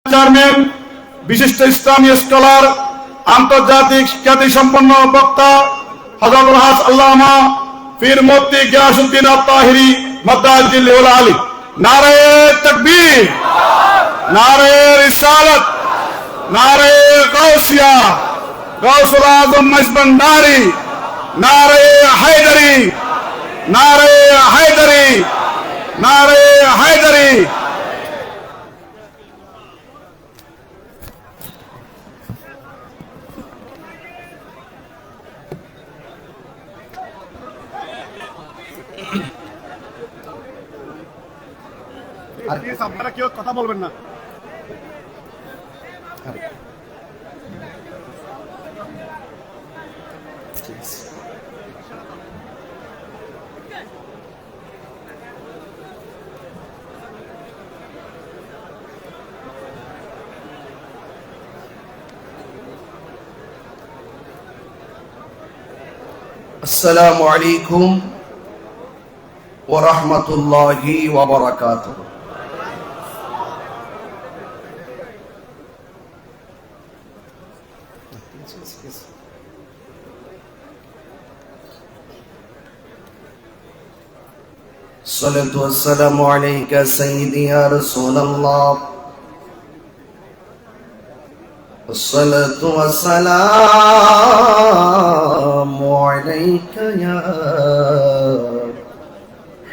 Chairman, বিশিষ্ট ইসলামী scholar, আন্তর্জাতিক খ্যাতিসম্পন্ন বক্তা হযরতুল হাজ আল্লামা পীর মুফতি গিয়াসউদ্দিন আত-তাহিরি মাদ্দাজিল আলী। নারে তাকবীর, নারে রিসালাত, নারে গাউসিয়া, গাউসুল আজম মজবন্দারি, নারে হায়দারি, নারে হায়দারি, নারে হায়দারি। আপনারা কেউ কথা বলবেন না। আসসালামু আলাইকুম ওয়া রাহমাতুল্লাহি ওয়া বারাকাতুহু। الصلاة والسلام عليك سيدي يا رسول الله. الصلاة والسلام عليك يا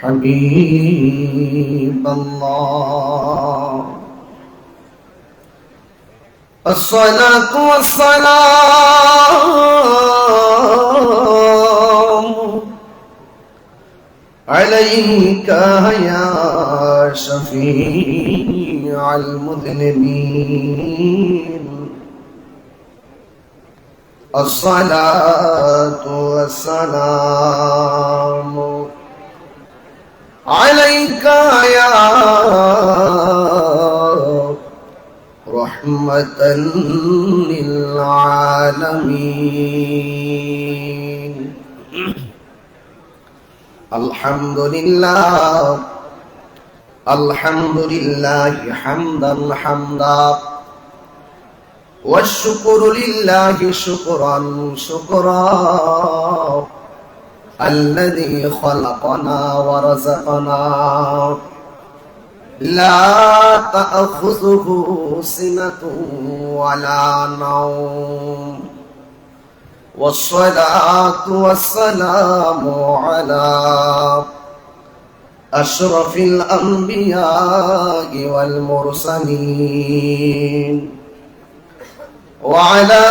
حبيب الله. الصلاة والسلام عليك يا شفيع المذنبين. الصلاة والسلام عليك يا رحمة للعالمين. الحمد لله، الحمد لله حمدا حمدا، والشكر لله شكرا شكرا، الذي خلقنا ورزقنا لا تأخذه سنة ولا نوم. والصلاة والسلام على أشرف الأنبياء والمرسلين، وعلى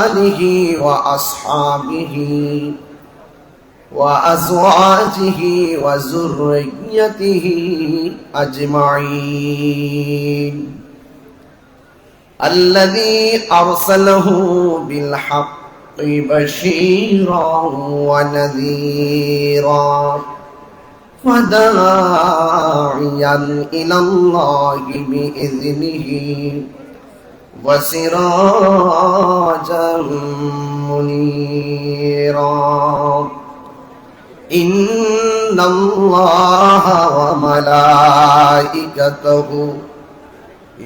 آله وأصحابه وأزواجه وذريته أجمعين، الذي أرسله بالحق بشيرا ونذيرا وداعيا إلى الله بإذنه وسراجا منيرا. إن الله وملائكته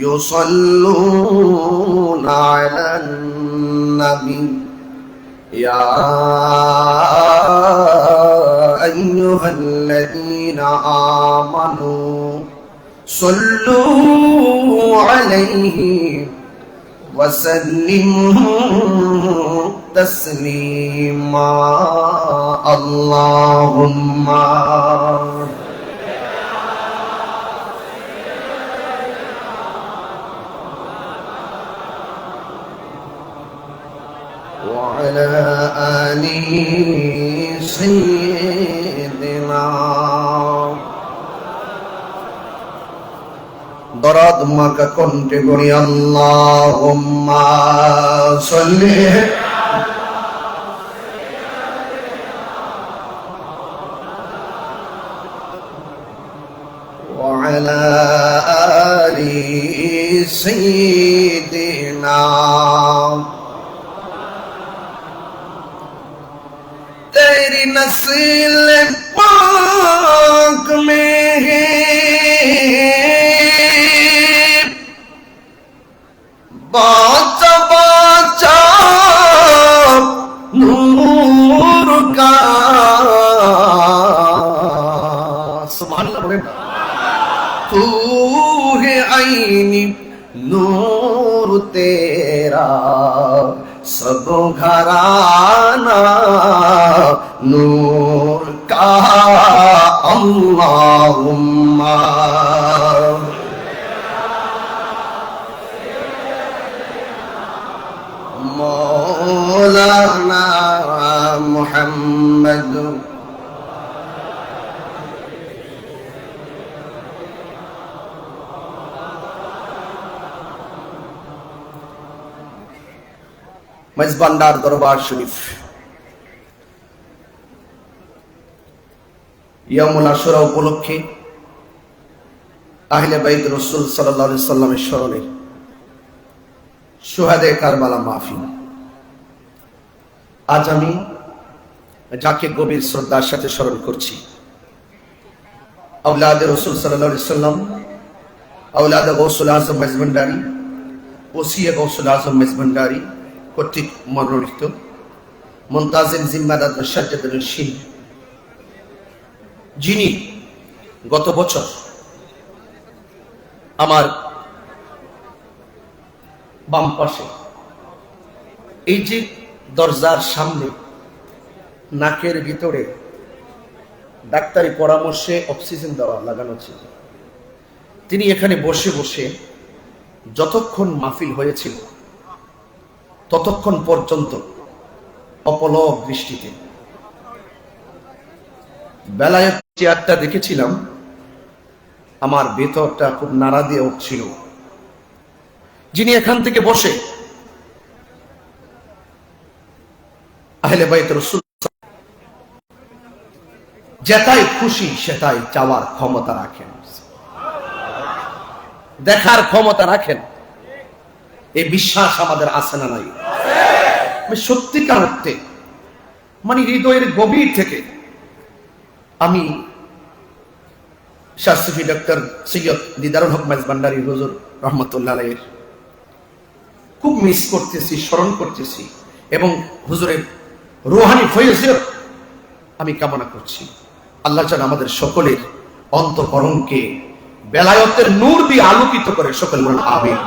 يصلون على النبي يا أيها الذين آمنوا صلوا عليه وسلموا تسليما. اللهم وعلى آل سيدنا দরাদ মাকা কণ্ঠে পড়ি আল্লাহুম্মা সাল্লি ওয়া আলা আলি সাইয়্যিদিনা। तेरी नस्ल पाक में है बाचा बाचा नूर का सुभान अल्लाह बोलें तू है आईनी नूर तेरा सब घराना नूर का अल्लाहुम्मा मौलाना मुहम्मद मेजबानदार दरबार शरीफ ইয়ামুল আশুরা উপলক্ষে আহলে বাইত রাসূল সাল্লাল্লাহু আলাইহি সাল্লামের স্মরণে শুহাদায়ে কারবালা মাহফিল। আজ আমি যাকে গভীর শ্রদ্ধার সাথে স্মরণ করছি, আওলাদে রাসূল সাল্লাল্লাহু আলাইহি সাল্লাম, আওলাদে গৌসুল আজম মেজবানদারি, ওসিয়ে গৌসুল আজম মেজবানদারি কর্তৃক মনোনীত মুনতাজিম জিম্মাদার সাজ্জাদুল শিন, যিনি গত বছর আমার বাম পাশে এই যে দরজার সামনে নাকের ভিতরে ডাক্তারি পরামর্শে অক্সিজেন দেওয়া লাগানো ছিল, তিনি এখানে বসে বসে যতক্ষণ মাহফিল হয়েছিল ততক্ষণ পর্যন্ত অপলক দৃষ্টিতে বেলায় চেয়ারটা দেখেছিলাম, আমার ভেতরটা খুব নাড়া দিয়ে উঠছিল। যিনি এখান থেকে বসে আহলে বাইত রাসূল যেটাই খুশি সেটাই চাওয়ার ক্ষমতা রাখেন, দেখার ক্ষমতা রাখেন, এই বিশ্বাস আমাদের আছে না নাই? আমি সত্যিকার অর্থে মানে হৃদয়ের গভীর থেকে আমি শাস্ত্রী ডক্টর সৈয়দ দিদারুল হক মেজবানদারি হুজুর রহমতুল্লাহ আলাইহির খুব মিস করতেছি, স্মরণ করতেছি এবং হুজুরের রুহানি ফয়জের আমি কামনা করছি। আল্লাহ যেন আমাদের সকলের অন্তঃকরণকে বেলায়েতের নূর দিয়ে আলোকিত করে, সকল বলেন আমিন।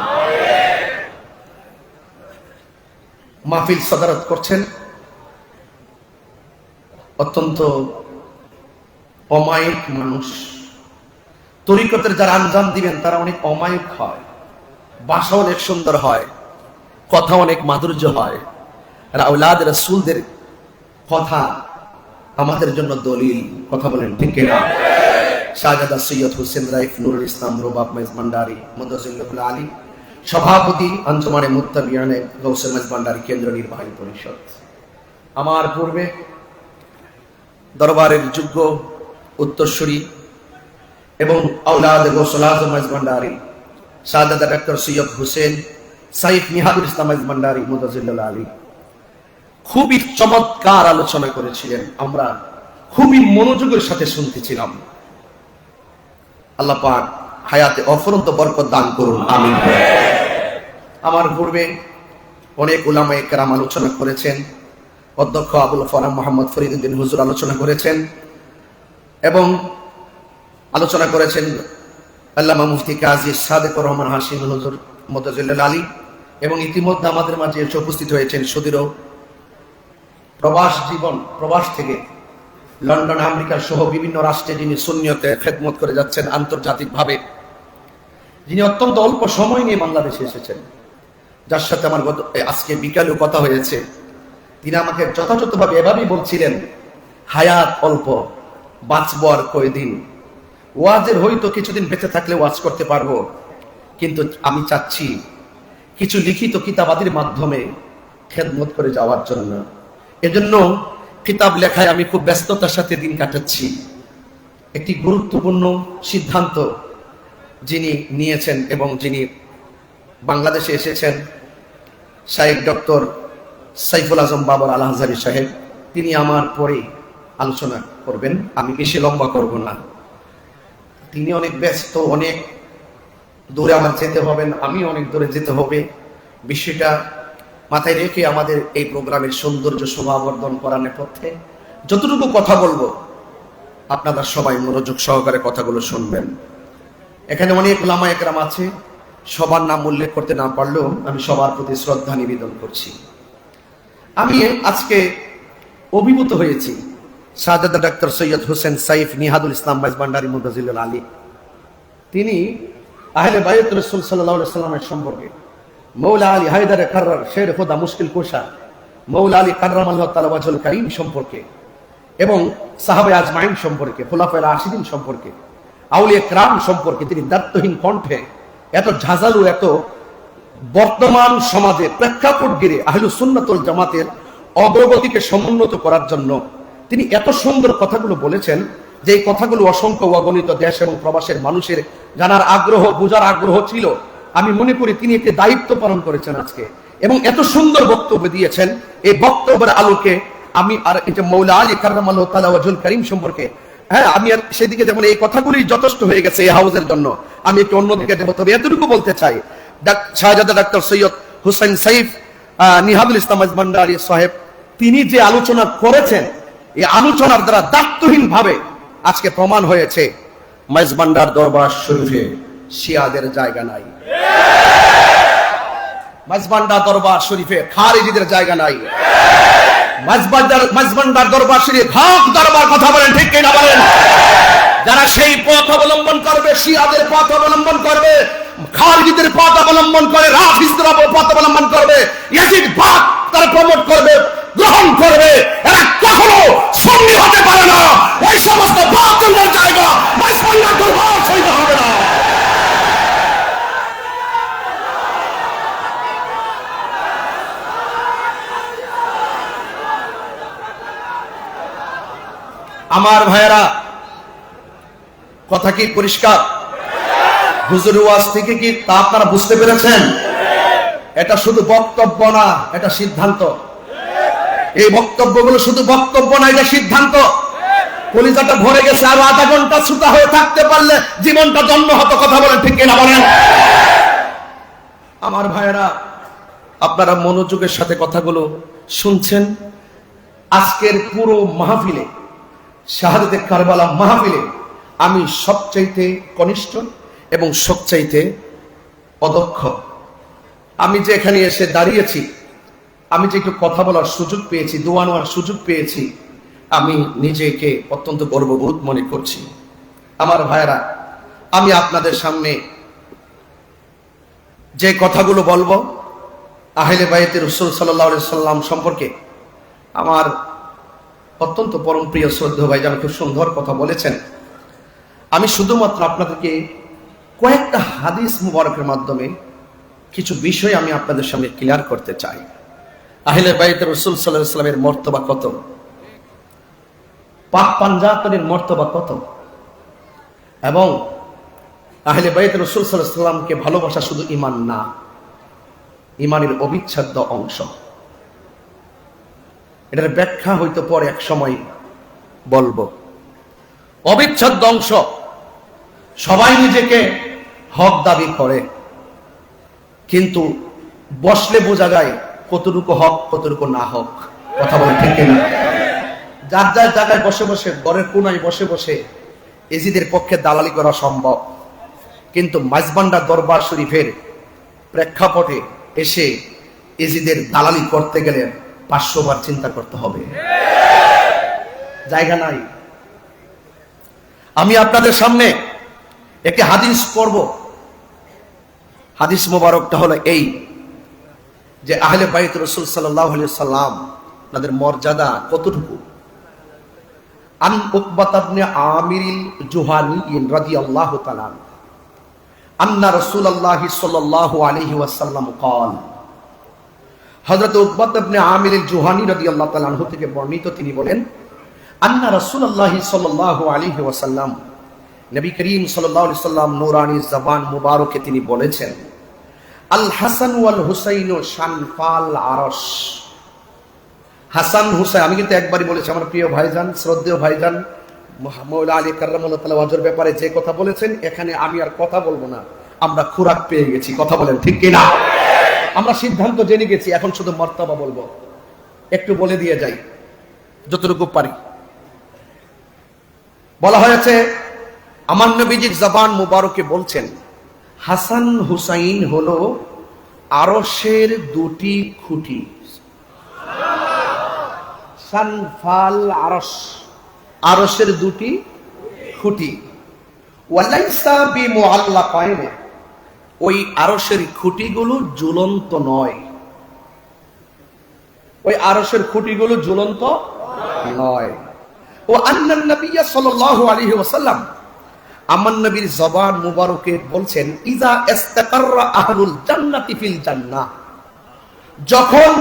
মাহফিল সদারত করছেন অত্যন্ত অমায়িক মানুষ। তরিকতের যারা আঞ্জাম দিবেন তারা অনেক অমায়িক হয়, ভাষা অনেক সুন্দর হয়, কথা অনেক মাধুর্য হয়। আর আওলাদ রাসূলদের কথা আমাদের জন্য দলিল, কথা বলেন ঠিক কিনা? শাহজাদা সৈয়দ হোসেন রাইফ নুরুল ইসলাম রুবাব মেজবানদারি মুদাজ্জিলুল আলী, সভাপতি আঞ্জুমানে মুত্তাবিয়ানে গৌসে মেজবানদারি কেন্দ্র নির্বাহী পরিষদ। আমার পূর্বে দরবারের যোগ্য উত্তরসূরি এবং আওলাদ গৌসুল আজম মেজবানদারি শাহজাদা ডক্টর সৈয়দ হোসেন সাইফ নিহাদুল ইসলাম মেজবানদারি মুদাজ্জিলুল আলী খুবই চমৎকার আলোচনা করেছিলেন, আমরা খুবই মনোযোগের সাথে শুনতেছিলাম। আল্লাহ পাক হায়াতে অফুরন্ত বরকত দান করুন, আমিন। আমার পূর্বে অনেক উলামায়ে কেরাম আলোচনা করেছেন, অধ্যক্ষ আবুল ফরাহ মোহাম্মদ ফরিদউদ্দিন হুজুর আলোচনা করেছেন এবং আলোচনা করেছেন আল্লামা মুফতি কাজী সাদেকুর রহমান হাশিম হুজুর মুদাজ্জিলুল আলী এবং ইতিমধ্যে আমাদের মাঝে এসে উপস্থিত হয়েছেন সুদীর্ঘ প্রবাস জীবন, প্রবাস থেকে লন্ডন, আমেরিকা সহ বিভিন্ন রাষ্ট্রে যিনি সুন্নিয়তে খেদমত করে যাচ্ছেন আন্তর্জাতিকভাবে, যিনি অত্যন্ত অল্প সময় নিয়ে বাংলাদেশে এসেছেন, যার সাথে আমার আজকে বিকালেও কথা হয়েছে। তিনি আমাকে যথাযথভাবে এভাবেই বলছিলেন, হায়াত অল্প, বাঁচবো আর কয়দিন, ওয়াজের হয়তো কিছুদিন বেঁচে থাকলে ওয়াজ করতে পারবো, কিন্তু আমি চাচ্ছি কিছু লিখিত কিতাবাদির মাধ্যমে খেদমত করে যাওয়ার জন্য। এজন্য কিতাব লেখায় আমি খুব ব্যস্ততার সাথে দিন কাটাচ্ছি। একটি গুরুত্বপূর্ণ সিদ্ধান্ত যিনি নিয়েছেন এবং যিনি বাংলাদেশে এসেছেন, শাইখ ডক্টর সাইফুল আজম বাবর আল আজহারী সাহেব, তিনি আমার পরে আলোচনা করবেন, আমি বেশি লম্বা করব না। তিনি অনেক ব্যস্ত, অনেক দূরে আমার যেতে হবে, আমি অনেক দূরে যেতে হবে, বিষয়টা মাথায় রেখে আমাদের এই প্রোগ্রামের সৌন্দর্য শোভাবর্ধন করার নেপথ্যে যতটুকু কথা বলবো আপনারা সবাই মনোযোগ সহকারে কথাগুলো শুনবেন। এখানে অনেক ওলামা একরাম আছে, সবার নাম উল্লেখ করতে না পারলেও আমি সবার প্রতি শ্রদ্ধা নিবেদন করছি। আমি আজকে অভিভূত হয়েছি শাহজাদা ডাক্তার সৈয়দ হোসেন সাইফ নিহাদুল ইসলাম মাইজভান্ডারী মুতাজিল্লুল আলী, তিনি আহলে বাইত রাসূল সাল্লাল্লাহু আলাইহি সাল্লামের সম্পর্কে, মৌলা আলী হায়দার কাররার শের খোদা মুশকিল কুশা মৌলা আলী কাররামাল্লাহু তাআলা ওয়াজহুল কারীম সম্পর্কে এবং সাহাবায়ে আজমাইন সম্পর্কে, খুলাফায়ে রাশিদিন সম্পর্কে, আউলিয়া কেরাম সম্পর্কে তিনি দায়িত্বহীন কণ্ঠে এত ঝাঁঝালু, এত বর্তমান সমাজে প্রেক্ষাপট ঘিরে আহলুস সুন্নাত ওয়াল জামাতের অগ্রগতিকে সমুন্নত করার জন্য তিনি এত সুন্দর কথাগুলো বলেছেন যে এই কথাগুলো অসংখ্য অগণিত দেশ এবং প্রবাসের মানুষের জানার আগ্রহ, বোঝার আগ্রহ ছিল। আমি মনে করি তিনি একটি দায়িত্ব পালন করেছেন আজকে এবং এত সুন্দর বক্তব্য দিয়েছেন। এই বক্তব্যের আলোকে আমি আর এটা মৌলা আলী কাররামাল্লাহু তাআলা ওয়াজহুল কারীম সম্পর্কে, হ্যাঁ, আমি আর সেদিকে যেমন এই কথাগুলি যথেষ্ট হয়ে গেছে এই হাউসের জন্য, আমি একটু অন্যদিকে দেব। তবে এতটুকু বলতে চাই, শাহজাদা ডাক্তার সৈয়দ হোসেন সাইফ নিহাদুল ইসলাম মাইজভান্ডারী সাহেব তিনি যে আলোচনা করেছেন, এই আলোচনার দ্বারা দায়িত্বহীন ভাবে আজকে প্রমাণ হয়েছে মাইজভান্ডার দরবার শরীফে শিয়াদের জায়গা নাই, মাইজভান্ডার দরবার শরীফে খারিজিদের জায়গা নাই, মাইজভান্ডার দরবার শরীফ হক দরবার। কথা বলেন ঠিক কিনা বলেন? যারা সেই পথ অবলম্বন করবে, শিয়াদের পথ অবলম্বন করবে, খারিজিদের পথ অবলম্বন করে, রাফিজদের পথ অবলম্বন করবে, ইয়াজিদ বাদ তারা প্রমোট করবে, গ্রহণ করবে, এরা কখনো সুন্নি হতে পারে না। এই সমস্ত বাতিলের জায়গা মাইজভান্ডার দরবার শরীফে হবে না। আমার ভাইয়েরা, কথা কি পরিষ্কার? হুজুর ওয়াজ থেকে কি তা আপনারা বুঝতে পেরেছেন? এটা শুধু বক্তব্য না, এটা সিদ্ধান্ত। এই বক্তব্যগুলো শুধু বক্তব্য না, এটা সিদ্ধান্ত। কলিজাটা ভরে গেছে, আরো আধা ঘন্টা শ্রোতা হয়ে থাকতে পারলে জীবনটা জন্ম হতো। কথা বলেন ঠিক কিনা বলেন? আমার ভাইয়েরা, আপনারা মনোযোগের সাথে কথাগুলো শুনছেন। আজকের পুরো মাহফিলে, শাহাদাতে কারবালা মাহফিলে আমি সবচাইতে কনিষ্ঠ এবং সবচাইতে অদক্ষ। আমি যে এখানে এসে দাঁড়িয়েছি, আমি যে একটু কথা বলার সুযোগ পেয়েছি, দোয়া নেওয়ার সুযোগ পেয়েছি, আমি নিজেকে অত্যন্ত গর্ববোধ মনে করছি। আমার ভাইয়েরা, আমি আপনাদের সামনে যে কথাগুলো বলবো আহলে বাইতে রাসূল সাল্লাল্লাহু আলাইহি সাল্লাম সম্পর্কে, আমার অত্যন্ত পরম প্রিয় শ্রদ্ধেয় ভাইজান খুব সুন্দর কথা বলেছেন। আমি শুধুমাত্র আপনাদেরকে কয়েকটা হাদিস মুবারকের মাধ্যমে কিছু বিষয় আমি আপনাদের সামনে ক্লিয়ার করতে চাই। আহলে বাইত রাসূল সাল্লাল্লাহু আলাইহি সাল্লামের মর্তবা কত, পাক পাঞ্জাতনের মর্তবা কত, এবং আহলে বাইত রাসূল সাল্লাল্লাহু আলাইহি সাল্লামকে ভালোবাসা শুধু ঈমান না, ঈমানের অবিচ্ছেদ্য অংশ। এটার ব্যাখ্যা হয়তো পরে এক সময় বলবো। অবিচ্ছেদ্য অংশ। সবাই নিজেকে হক দাবি করে, কিন্তু বসলে বোঝা যায় কতটুকু হক কতটুকু না হক। কথা বলে ঠিক না? যার যার জায়গায় বসে বসে, ঘরের কোনায় বসে বসে এজিদের পক্ষে দালালি করা সম্ভব, কিন্তু মাইজভান্ডার দরবার শরীফের প্রেক্ষাপটে এসে এজিদের দালালি করতে গেলে 500 বার চিন্তা করতে হবে, জায়গা নাই। আমি আপনাদের সামনে একটি হাদিস পড়ব। হাদিস মোবারকটা হলো এই যে আহলে বাইত রাসূল সাল্লাল্লাহু আলাইহি সাল্লাম তাদের মর্যাদা কতটুকু। আন উকবাত ইবনে আমিরিল জুহানী রাদিয়াল্লাহু তাআলা আন্না রাসূলুল্লাহ সাল্লাল্লাহু আলাইহি ওয়াসাল্লাম قال, হযরত উকবাত ইবনে আমিরিল জুহানী রাদিয়াল্লাহু তাআলা আনহু থেকে বর্ণিত, তিনি বলেন, আন্না রাসূলুল্লাহ সাল্লাল্লাহু আলাইহি ওয়াসাল্লাম, নবী করিম সাল্লাল্লাহু আলাইহি সাল্লাম নূরানী জবান মুবারকে তিনি বলেছেন, আল হাসান ওয়াল হুসাইন শানফাল আরশ। হাসান হুসাইন, আমি কিন্তু একবারই বলেছি, আমার প্রিয় ভাইজান, শ্রদ্ধেয় ভাইজান মাওলানা আলী কাররামাল্লাহু তাআলা ওয়াজের ব্যাপারে যে কথা বলেছেন, এখানে আমি আর কথা বলবো না, আমরা খোরাক পেয়ে গেছি। কথা বলেন ঠিক কিনা? আমরা সিদ্ধান্ত জেনে গেছি, এখন শুধু মর্তবা বলবো। একটু বলে দিয়ে যাই যতটুকু পারি। বলা হয়েছে আমার নবীজির জবান মুবারকে বলছেন, হাসান হুসাইন হলো আরশের দুটি খুঁটি। সানফাল আরশ, আরশের দুটি খুঁটি। ওয়ালাইসা বিমুআল্লাকাইন, ওই আরশের খুঁটিগুলো ঝুলন্ত নয়। ওই আরশের খুঁটিগুলো ঝুলন্ত নয়। ও আন্নান নবী সাল্লাল্লাহু আলাইহি ওয়াসাল্লাম, আমার নবীর জবান মুবারকে বলছেন, ইজা ইস্তাকাররা আহলুল জান্নাতি ফিল জান্নাহ, যখন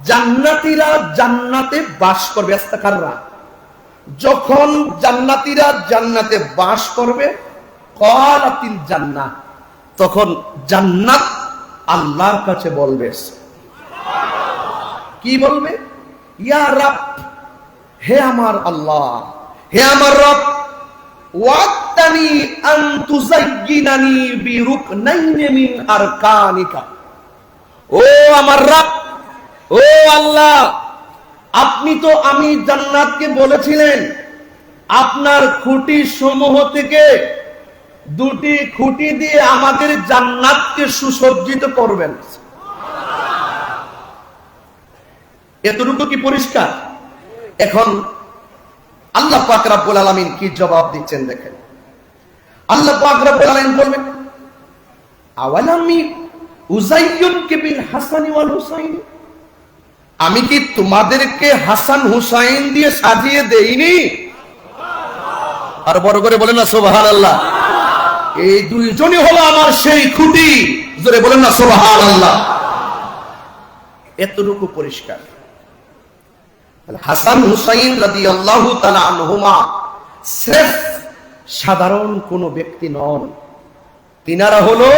জান্নাতীরা জান্নাতে বাস করবে, ইস্তাকাররা, যখন জান্নাতীরা জান্নাতে বাস করবে, ক্বালাতিল জান্নাহ, তখন জান্নাত আল্লাহর কাছে বলবে, কি বলবে? ইয়া রব, হে আমার আল্লাহ, হে আমার রব, ওয়াক্তানি আন তুযায়্যিনানি বিরুকনাইনি মিন আরকানিকা, ও আমার রব, ও আল্লাহ, আপনি তো আমি জান্নাতকে বলেছিলেন আপনার খুঁটি সমূহ থেকে দুটি খুঁটি দিয়ে আমাদের জান্নাতকে সুসজ্জিত করবেন। এতটুকু কি পরিষ্কার? এখন আল্লাহ পাক রব্বুল আলামিন কি জবাব দিচ্ছেন দেখেন। আল্লাহ পাক রব্বুল আলামিন বলবেন, আওয়ালামি উযায়্যিনকা বিল হাসানি ওয়াল হুসাইন, আমি কি তোমাদেরকে হাসান হুসাইন দিয়ে সাজিয়ে দেইনি? আর বড় করে বলেন না সুবহানাল্লাহ। এই দুইজনই হলো আমার সেই খুঁটি, জোরে বলেন না সুবহানাল্লাহ। এতটুকু পরিষ্কার। হাসান হুসাইন রাদিয়াল্লাহু তাআলা আনহুমা সির্ফ সাধারণ কোন ব্যক্তি নন, তিনারা হলো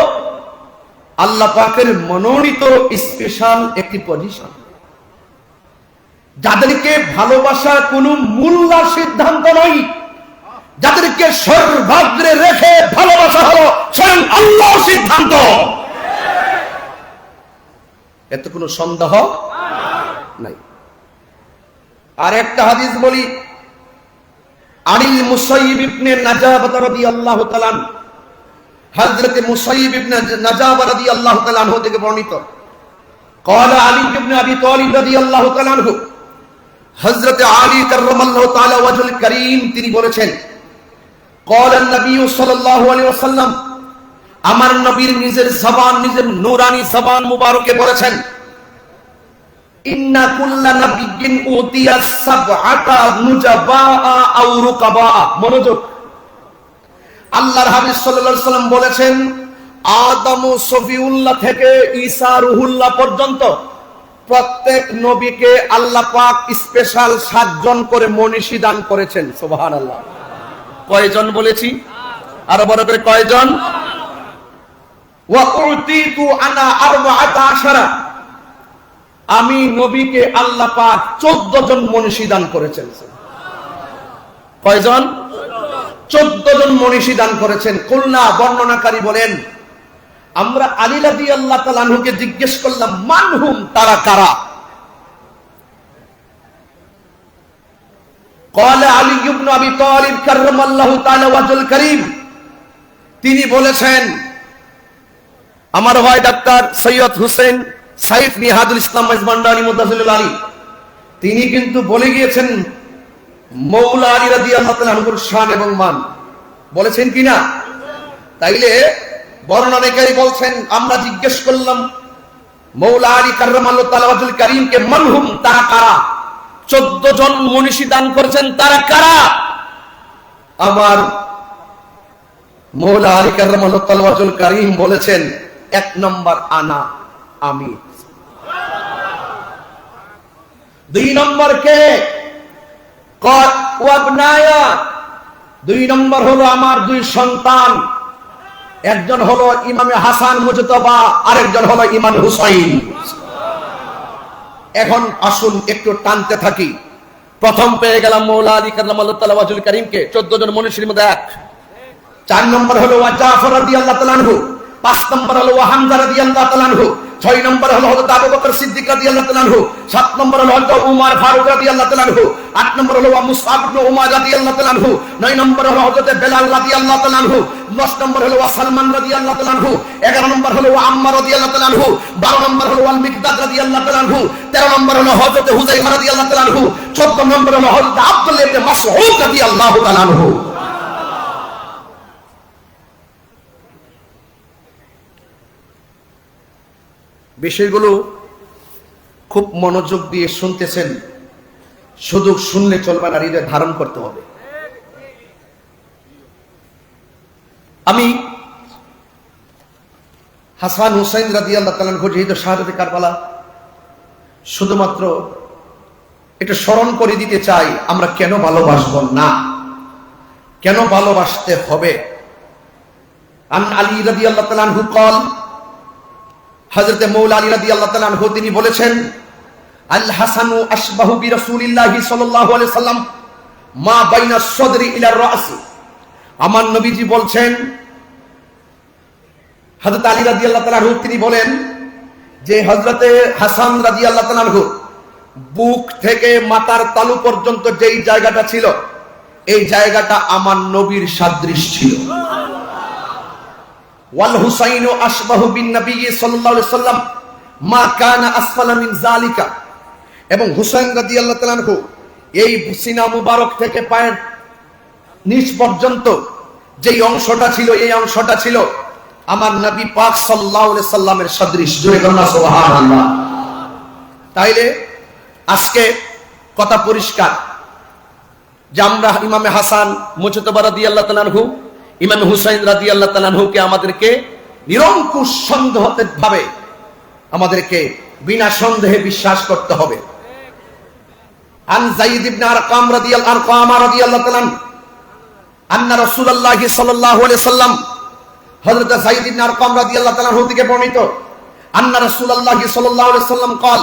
আল্লাহ পাকের মনোনীত স্পেশাল একটি পজিশন, যাদেরকে ভালোবাসা কোনো মূল্য সিদ্ধান্ত নয়, যাদেরকে সর্বাগ্রে রেখে ভালোবাসা হলো স্বয়ং আল্লাহর সিদ্ধান্ত। এত কোনো সন্দেহ নাই। আর একটা হাদিস বলি, আনিল মুসাইয়িব ইবনে নাজাবাহ রাদিয়াল্লাহু তাআলা, হযরত মুসাইয়িব ইবনে নাজাবাহ রাদিয়াল্লাহু তাআলা আনহু থেকে বর্ণিত, قال علي بن ابي طالب رضي الله تعالى عنه, হযরত আলী কাররামাল্লাহু তাআলা ওয়াজহুল কারীম তিনি বলেছেন, قال النبي صلى الله عليه وسلم, আমার নবীর নিজের জবান, নিজের নূরানি জবান মুবারকে বলেছেন, ইন্না কুল্লা নাবিয়্যিন উতিয়া সাবআতা নুজাবাআ আও রুকাবা। মনোযোগ, আল্লাহর হাবিব সাল্লাল্লাহু আলাইহি ওয়াসাল্লাম বলেছেন, আদম ও সফিউল্লাহ থেকে ঈসা রুহুল্লাহ পর্যন্ত প্রত্যেক নবীকে আল্লাহ পাক স্পেশাল 7 জন করে মনীষী দান করেছেন। সুবহানাল্লাহ। কয়জন বলেছি? আরো বড় করে কয়জন? ওয়া উতিতু আনা 14, আমি নবীকে আল্লাহ পাক 14 জন মনীষী দান করেছেন। কয়জন? 14 জন মনীষী দান করেছেন। কুলনা, বর্ণনাকারী বলেন, আমরা আলী রাদিয়াল্লাহু তাআলা আনহুকে জিজ্ঞেস করলাম, মানহুম, তারা কারা? قال علي بن ابي طالب كرم الله تعالى وجهه الكريم, তিনি বলেছেন, আমার ভাই ডাক্তার সৈয়দ হুসেন সাইফ নিহাদুল ইসলাম মাইজভান্ডারী মুতাজিল্লাহ আলী, তিনি কিন্তু বলে গিয়েছেন মৌলা আলী রাদিয়াল্লাহু তাআলা আনহুর শান এবং মান। বলেছেন কিনা? তাইলে বর্ণনাকারী বলছেন, আমরা জিজ্ঞেস করলাম মৌলা আলী কাররামাল্লাহু তাআলা ওয়াজহুল কারীমকে, মানহুম, তারা কারা? 14 জন মনীষী দান করেছেন, তারা কারা? আমার মৌলা আলী কাররামাল্লাহু তাআলা ওয়াজহুল কারীম বলেছেন, 1 নম্বর আনা, আমি। 2 নম্বর কে? ওয়াবনায়া, 2 নম্বর হলো আমার 2 সন্তান, একজন হলো ইমামে হাসান মুজতবা, আরেকজন হলো ইমাম হুসাইন। এখন আসুন একটু টানতে থাকি। প্রথম পেয়ে গেলাম মৌলা আলী কাররামাল্লাহু তাআলা ওয়াজহুল কারীমকে, 14 জন মনীষীর মধ্যে 1। 4 নম্বর হলো ওয়া জাফর রাদিয়াল্লাহু তাআলা আনহু, 5 নম্বর হলো ওয়া হামজা রাদিয়াল্লাহু তাআলা আনহু, 6 নম্বর হলো হযরত আবু বকর সিদ্দিক রাদিয়াল্লাহু তাআলা আনহু, 7 নম্বর হলো হযরত উমর ফারুক রাদিয়াল্লাহু তাআলা আনহু, 8 নম্বর হলো মুসআব ইবনে উমার রাদিয়াল্লাহু তাআলা আনহু, 9 নম্বর হলো হযরত বেলাল রাদিয়াল্লাহু তাআলা আনহু, 10 নম্বর হলো সালমান রাদিয়াল্লাহু তাআলা আনহু, 11 নম্বর হলো আম্মার রাদিয়াল্লাহু তাআলা আনহু, 12 নম্বর হলো আল মিকদাদ রাদিয়াল্লাহু তাআলা আনহু, 13 নম্বর হলো হযরত হুযায়ফা রাদিয়াল্লাহু তাআলা আনহু, 14 নম্বর হলো হযরত আব্দুল্লাহ ইবনে মাসউদ রাদিয়াল্লাহু তাআলা আনহু। বিষয়গুলো খুব মনোযোগ দিয়ে শুনতেছেন, শুধু শুনলে চলবে না, হৃদয়ে ধারণ করতে হবে। আমি হাসান হুসাইন রাদিয়াল্লাহু তাআলা আনহু যেহেতু শাহাদাতে কারবালা শুধুমাত্র এটা স্মরণ করে দিতে চাই, আমরা কেন ভালোবাসবো না, কেন ভালোবাসতে হবে। আন আলী রাদিয়াল্লাহু তাআলা আনহু قال, হযরত মৌলা আলী রাদিয়াল্লাহু তাআলা আনহু তিনি বলেছেন, আল হাসানু আশবাহু বিরাসূলিল্লাহি সাল্লাল্লাহু আলাইহি সাল্লাম মা বাইনা সদরি ইলা রাসি। আমার নবীজি বলছেন, হযরত আলী রাদিয়াল্লাহু তাআলা আনহু তিনি বলেন যে হযরত হাসান রাদিয়াল্লাহু তাআলা আনহু বুক থেকে মাথার তালু পর্যন্ত যেই জায়গাটা ছিল, এই জায়গাটা আমার নবীর সাদৃশ ছিল। ওয়াল হুসাইনু আশবাহু বিন নবী সাল্লাল্লাহু আলাইহি সাল্লাম মা কানা আসফালা মিন যালিকা। এবং হুসাইন রাদিয়াল্লাহু তাআলা আনহু এই সিনা মুবারক থেকে পায়ের নিচ পর্যন্ত যেই অংশটা ছিল, এই অংশটা ছিল আমার নবী পাক সাল্লাল্লাহু আলাইহি সাল্লামের সদৃশ। জোরে বলুন সুবহানাল্লাহ। তাইলে আজকে কথা পরিষ্কার যে আমরা ইমামে হাসান মুজতবা রাদিয়াল্লাহু তাআলা আনহু, ইমাম হুসাইন রাদিয়াল্লাহু তাআলা আনহুকে আমাদেরকে নিরঙ্কুশ সন্দেহভাবে আমাদেরকে বিনা সন্দেহে বিশ্বাস করতে হবে। আন যায়েদ ইবনে আরকাম রাদিয়াল্লাহু তাআলা আন্না রাসূলুল্লাহ সাল্লাল্লাহু আলাইহি সাল্লাম, হযরত যায়েদ ইবনে আরকাম রাদিয়াল্লাহু তাআলা আনহু থেকে বর্ণিত, আন্না রাসূলুল্লাহ সাল্লাল্লাহু আলাইহি সাল্লাম قال,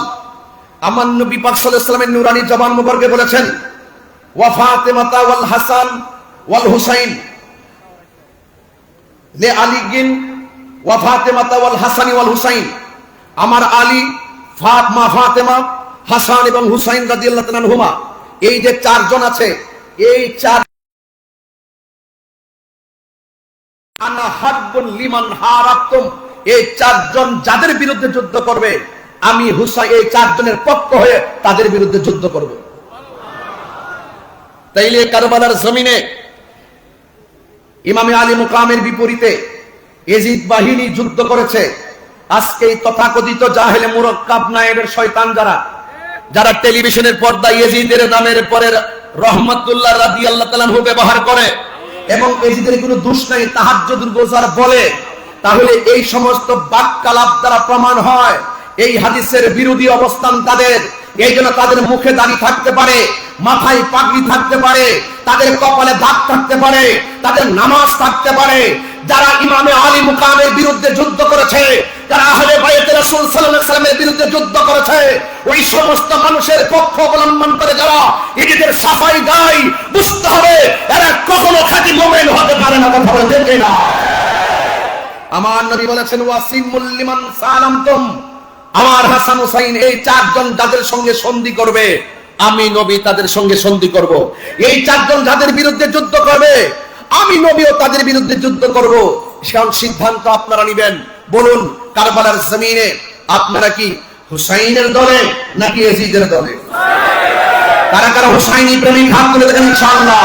আমার নবী পাক সাল্লাল্লাহু আলাইহি সাল্লামের নূরানী জবান মুবারকে বলেছেন, ওয়া ফাতিমাতা ওয়াল হাসান ওয়াল হুসাইন লে আলীগিন ওয়া ফাতিমাতা ওয়াল হাসান ওয়াল হুসাইন। আমার আলী, ফাতেমা, হাসান এবং হুসাইন রাদিয়াল্লাহু তাআলা আনহুমা, এই যে চারজন আছে, এই চার আনা হাব্বুন লিমান হারাবতুম, এই চারজন যাদের বিরুদ্ধে যুদ্ধ করবে, আমি হুসাইন এই চারজনের পক্ষ হয়ে তাদের বিরুদ্ধে যুদ্ধ করব। তাইলে কারবালার জমিনে ইমামে আলী মুকামের বিপরীতে ইয়াজিদ বাহিনী যুদ্ধ করেছে। আজকে এই তথাকথিত জাহেলে মুরাক্কাব নায়েবের শয়তান যারা টেলিভিশনের পর্দায় ইয়াজিদের নামের পরে রহমাতুল্লাহ রাদিয়াল্লাহু তাআলা আনহু ব্যবহার করে এবং ইয়াজিদের কোনো দোষ নাই তাহাজ্জুদুল গোজার বলে, তাহলে এই সমস্ত বাক্যালাপ দ্বারা প্রমাণ হয় এই হাদিসের বিরোধী অবস্থান তাদের। এই জন্য তাদের মুখে দাড়ি থাকতে পারে, মাথায় পাগড়ি থাকতে পারে, তাদের কপালে দাগ থাকতে পারে, তাদের নামাজ থাকতে পারে। যারা ইমামে আলী মুকামের বিরুদ্ধে যুদ্ধ করেছে, যারা আহলে বাইত রাসূল সাল্লাল্লাহু আলাইহি ওয়াসাল্লামের বিরুদ্ধে যুদ্ধ করেছে, ওই সমস্ত মানুষের পক্ষ অবলম্বন করে যারা এদের সাফাই গায়, বুঝতে হবে এরা কখনো খাঁটি মুমিন হতে পারে না। কথা বলেন ঠিক না? আমার নবী বলেছেন, ওয়াসিমুল লিমান সালামতুম, আমার হাসান হুসাইন এই চারজন যাদের সঙ্গে সন্ধি করবে, আমি নবী তাদের সঙ্গে সন্ধি করব। এই চারজন যাদের বিরুদ্ধে যুদ্ধ করবে, আমি নবীও তাদের বিরুদ্ধে যুদ্ধ করব। সেই সিদ্ধান্ত আপনারা নেবেন। বলুন, কারবালার জমিনে আপনারা কি হুসাইনের দলে নাকি ইয়াজিদের দলে? কারা কারা হুসাইনি প্রেমিক হাত তুলে দেখেন ইনশাআল্লাহ।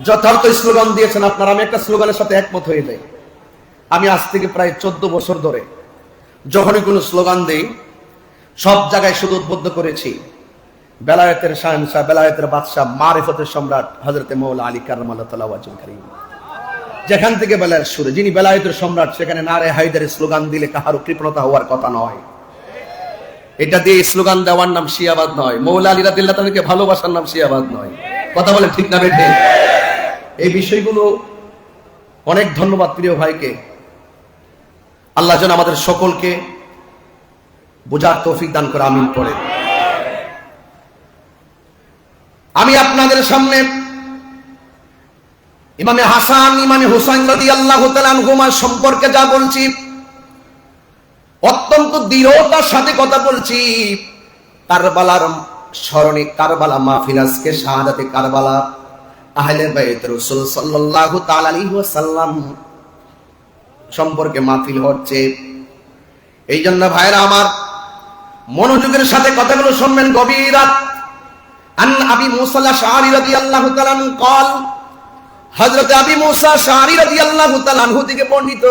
যথার্থ স্লোগান দিয়েছেন আপনারা। আমি একটা স্লোগানের সাথে একমত হয়ে যাই। আমি আজ থেকে প্রায় 14 বছর ধরে যখনই কোনো স্লোগান দেই, সব জায়গায় শুধু উদ্বুদ্ধ করেছি বেলায়েতের শাহেনশাহ, বেলায়েতের বাদশাহ, মারিফতের সম্রাট হযরতে মৌলা আলী কাররামাল্লাহু তাআলা ওয়াজহুল কারীম। যেখান থেকে বেলায়েত শুরু, যিনি বেলায়েতের সম্রাট, সেখানে নারে হায়দারের স্লোগান দিলে কাহারও কৃপণতা হওয়ার কথা নয়। এটা দিয়ে স্লোগান দেওয়ার নাম শিয়াবাদ নয়। মৌলা আলী রাদিয়াল্লাহু তাআলাকে ভালোবাসার নাম শিয়াবাদ নয়। কথা বলে ঠিক না বেঠে? এই বিষয়গুলো অনেক ধন্যবাদ প্রিয় ভাইকে। আল্লাহ যেন আমাদের সকলকে বোঝার তৌফিক দান করে আমিন পড়ে। আমি আপনাদের সামনে ইমামে হাসান ইমামে হুসাইন রাদিয়াল্লাহু তাআলা আনহুমা সম্পর্কে যা বলছি অত্যন্ত দৃঢ়তার সাথে কথা বলছি। কারবালার স্মরণে কারবালা মাহফিল, আজকে শাহাদাতে কারবালা, আহলে বাইত রাসূল সাল্লাল্লাহু তাআলা আলাইহি ওয়াসাল্লাম সম্পর্কে মাহফিল হচ্ছে। এই জন্য ভাইরা আমার মনোযোগের সাথে কথাগুলো শুনবেন গভীর রাত। আন আবি মুসা আল-আশআরী রাদিয়াল্লাহু তাআলা আনহু قال, হযরত আবি মুসা আল-আশআরী রাদিয়াল্লাহু তাআলা আনহু থেকে বর্ণিত,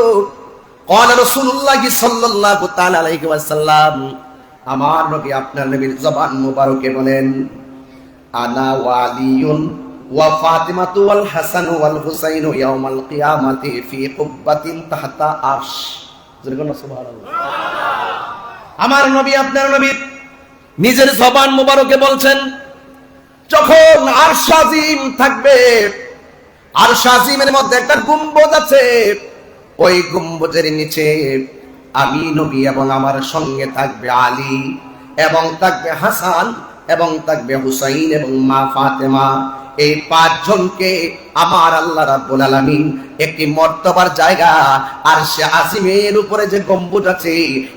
قال রাসূলুল্লাহ সাল্লাল্লাহু তাআলা আলাইহি ওয়াসাল্লাম, আমার নবী আপনার নবীর জবান মুবারকে বলেন, আনা ওয়ালিয়ুন ওয়া ফাতিমাতু ওয়াল হাসান ওয়াল হুসাইন ইয়াউমাল কিয়ামাতি ফি কুব্বাতিন তাহতা আরশ। সুবহানাল্লাহ। আমার নবী আপনার নবী নিজের জবান মুবারকে বলছেন, যখন আরশ আজিম থাকবে, আরশ আজিমের মধ্যে একটা গম্বুজ আছে, ওই গম্বুজের নিচে আমি নবী এবং আমার সঙ্গে থাকবে আলী এবং থাকবে হাসান এবং থাকবে হুসাইন এবং মা ফাতেমা। এই পাঁচজনকে আমার আল্লাহ রাব্বুল আলামিন একটি মর্তবার জায়গা আরশে আজিমের উপরে যে গম্বুজ আছে,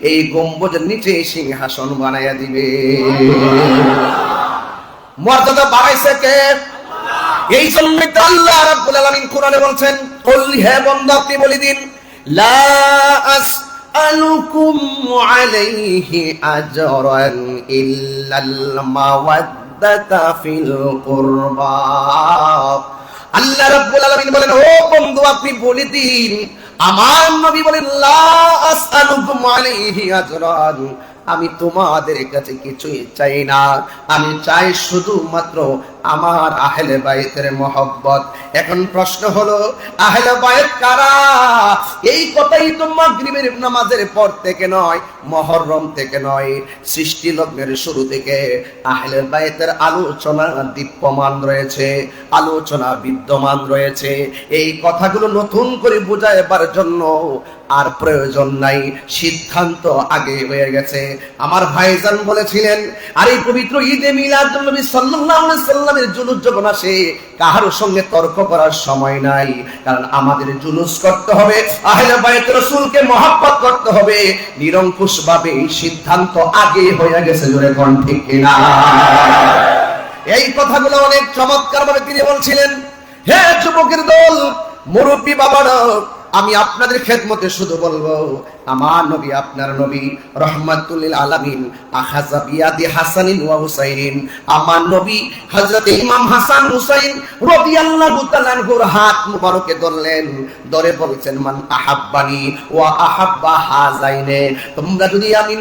এই গম্বুজের নিচে সিংহাসন বানাইয়া দিবে। মর্যাদা বাড়াইছে কে? এই জন্যই তো আল্লাহ রাব্বুল আলামিন কোরআনে বলছেন, কুল, হে বান্দা আপনি বলে দিন, লা আসআলুকুম আলাইহি আজরান ইল্লাল মাওয়াদ্দাতা ফিল কুরবা। আল্লাহ রাব্বুল আলামিন বলেন, ও বন্ধু আপনি বলে দিন, আমার নবী বলেন, লা আসআলুকুম আলাইহি আজরান, আমি তোমাদের কাছে কিছুই চাই না, আমি চাই শুধুমাত্র আমার আহলে বাইতের মহব্বত। এখন প্রশ্ন হলো, আহলে বাইত কারা? এই কথাই তো মাগরিবের নামাজের পর থেকে নয়, মুহররম থেকে নয়, সৃষ্টি লগ্নের শুরু থেকে আহলে বাইতের আলোচনা দীপ্যমান রয়েছে, আলোচনা বিদ্যমান রয়েছে। এই কথাগুলো নতুন করে বুঝাইবার জন্য আর প্রয়োজন নাই, সিদ্ধান্ত আগে হয়ে গেছে। আমার ভাইজান বলেছিলেন, আর এই পবিত্র ঈদে মিলাদুন নবী সাল্লাল্লাহু আলাইহি সাল্লামের জুলুস যখন আসে, কাহার সঙ্গে তর্ক করার সময় নাই, কারণ আমাদের জুলুস করতে হবে, আহলে বাইত রাসূলকে মহব্বত করতে হবে। নিরঙ্কুশ ভাবে এই সিদ্ধান্ত আগে হয়ে গেছে, জোরে কোন ঠিক কিনা? এই কথাগুলো অনেক চমৎকার ভাবে তিনি বলছিলেন। হে যুবকের দল, মুরব্বী বাবারা, আমি আপনাদের খেদমতে শুধু বলবো, আমার নবী আপনার নবী রাহমাতুল লিল আলামিন আখাযা বিয়াদি হাসানিন ওয়া হুসাইনিন, আমার নবী হযরত ইমাম হাসান হুসাইন রাদিয়াল্লাহু তাআলা আনহুর হাত মুবারকে ধরলেন, ধরে বলছেন, মান আহাব্বানি ওয়া আহাব্বা হাযাইনে, তোমরা যদি আমি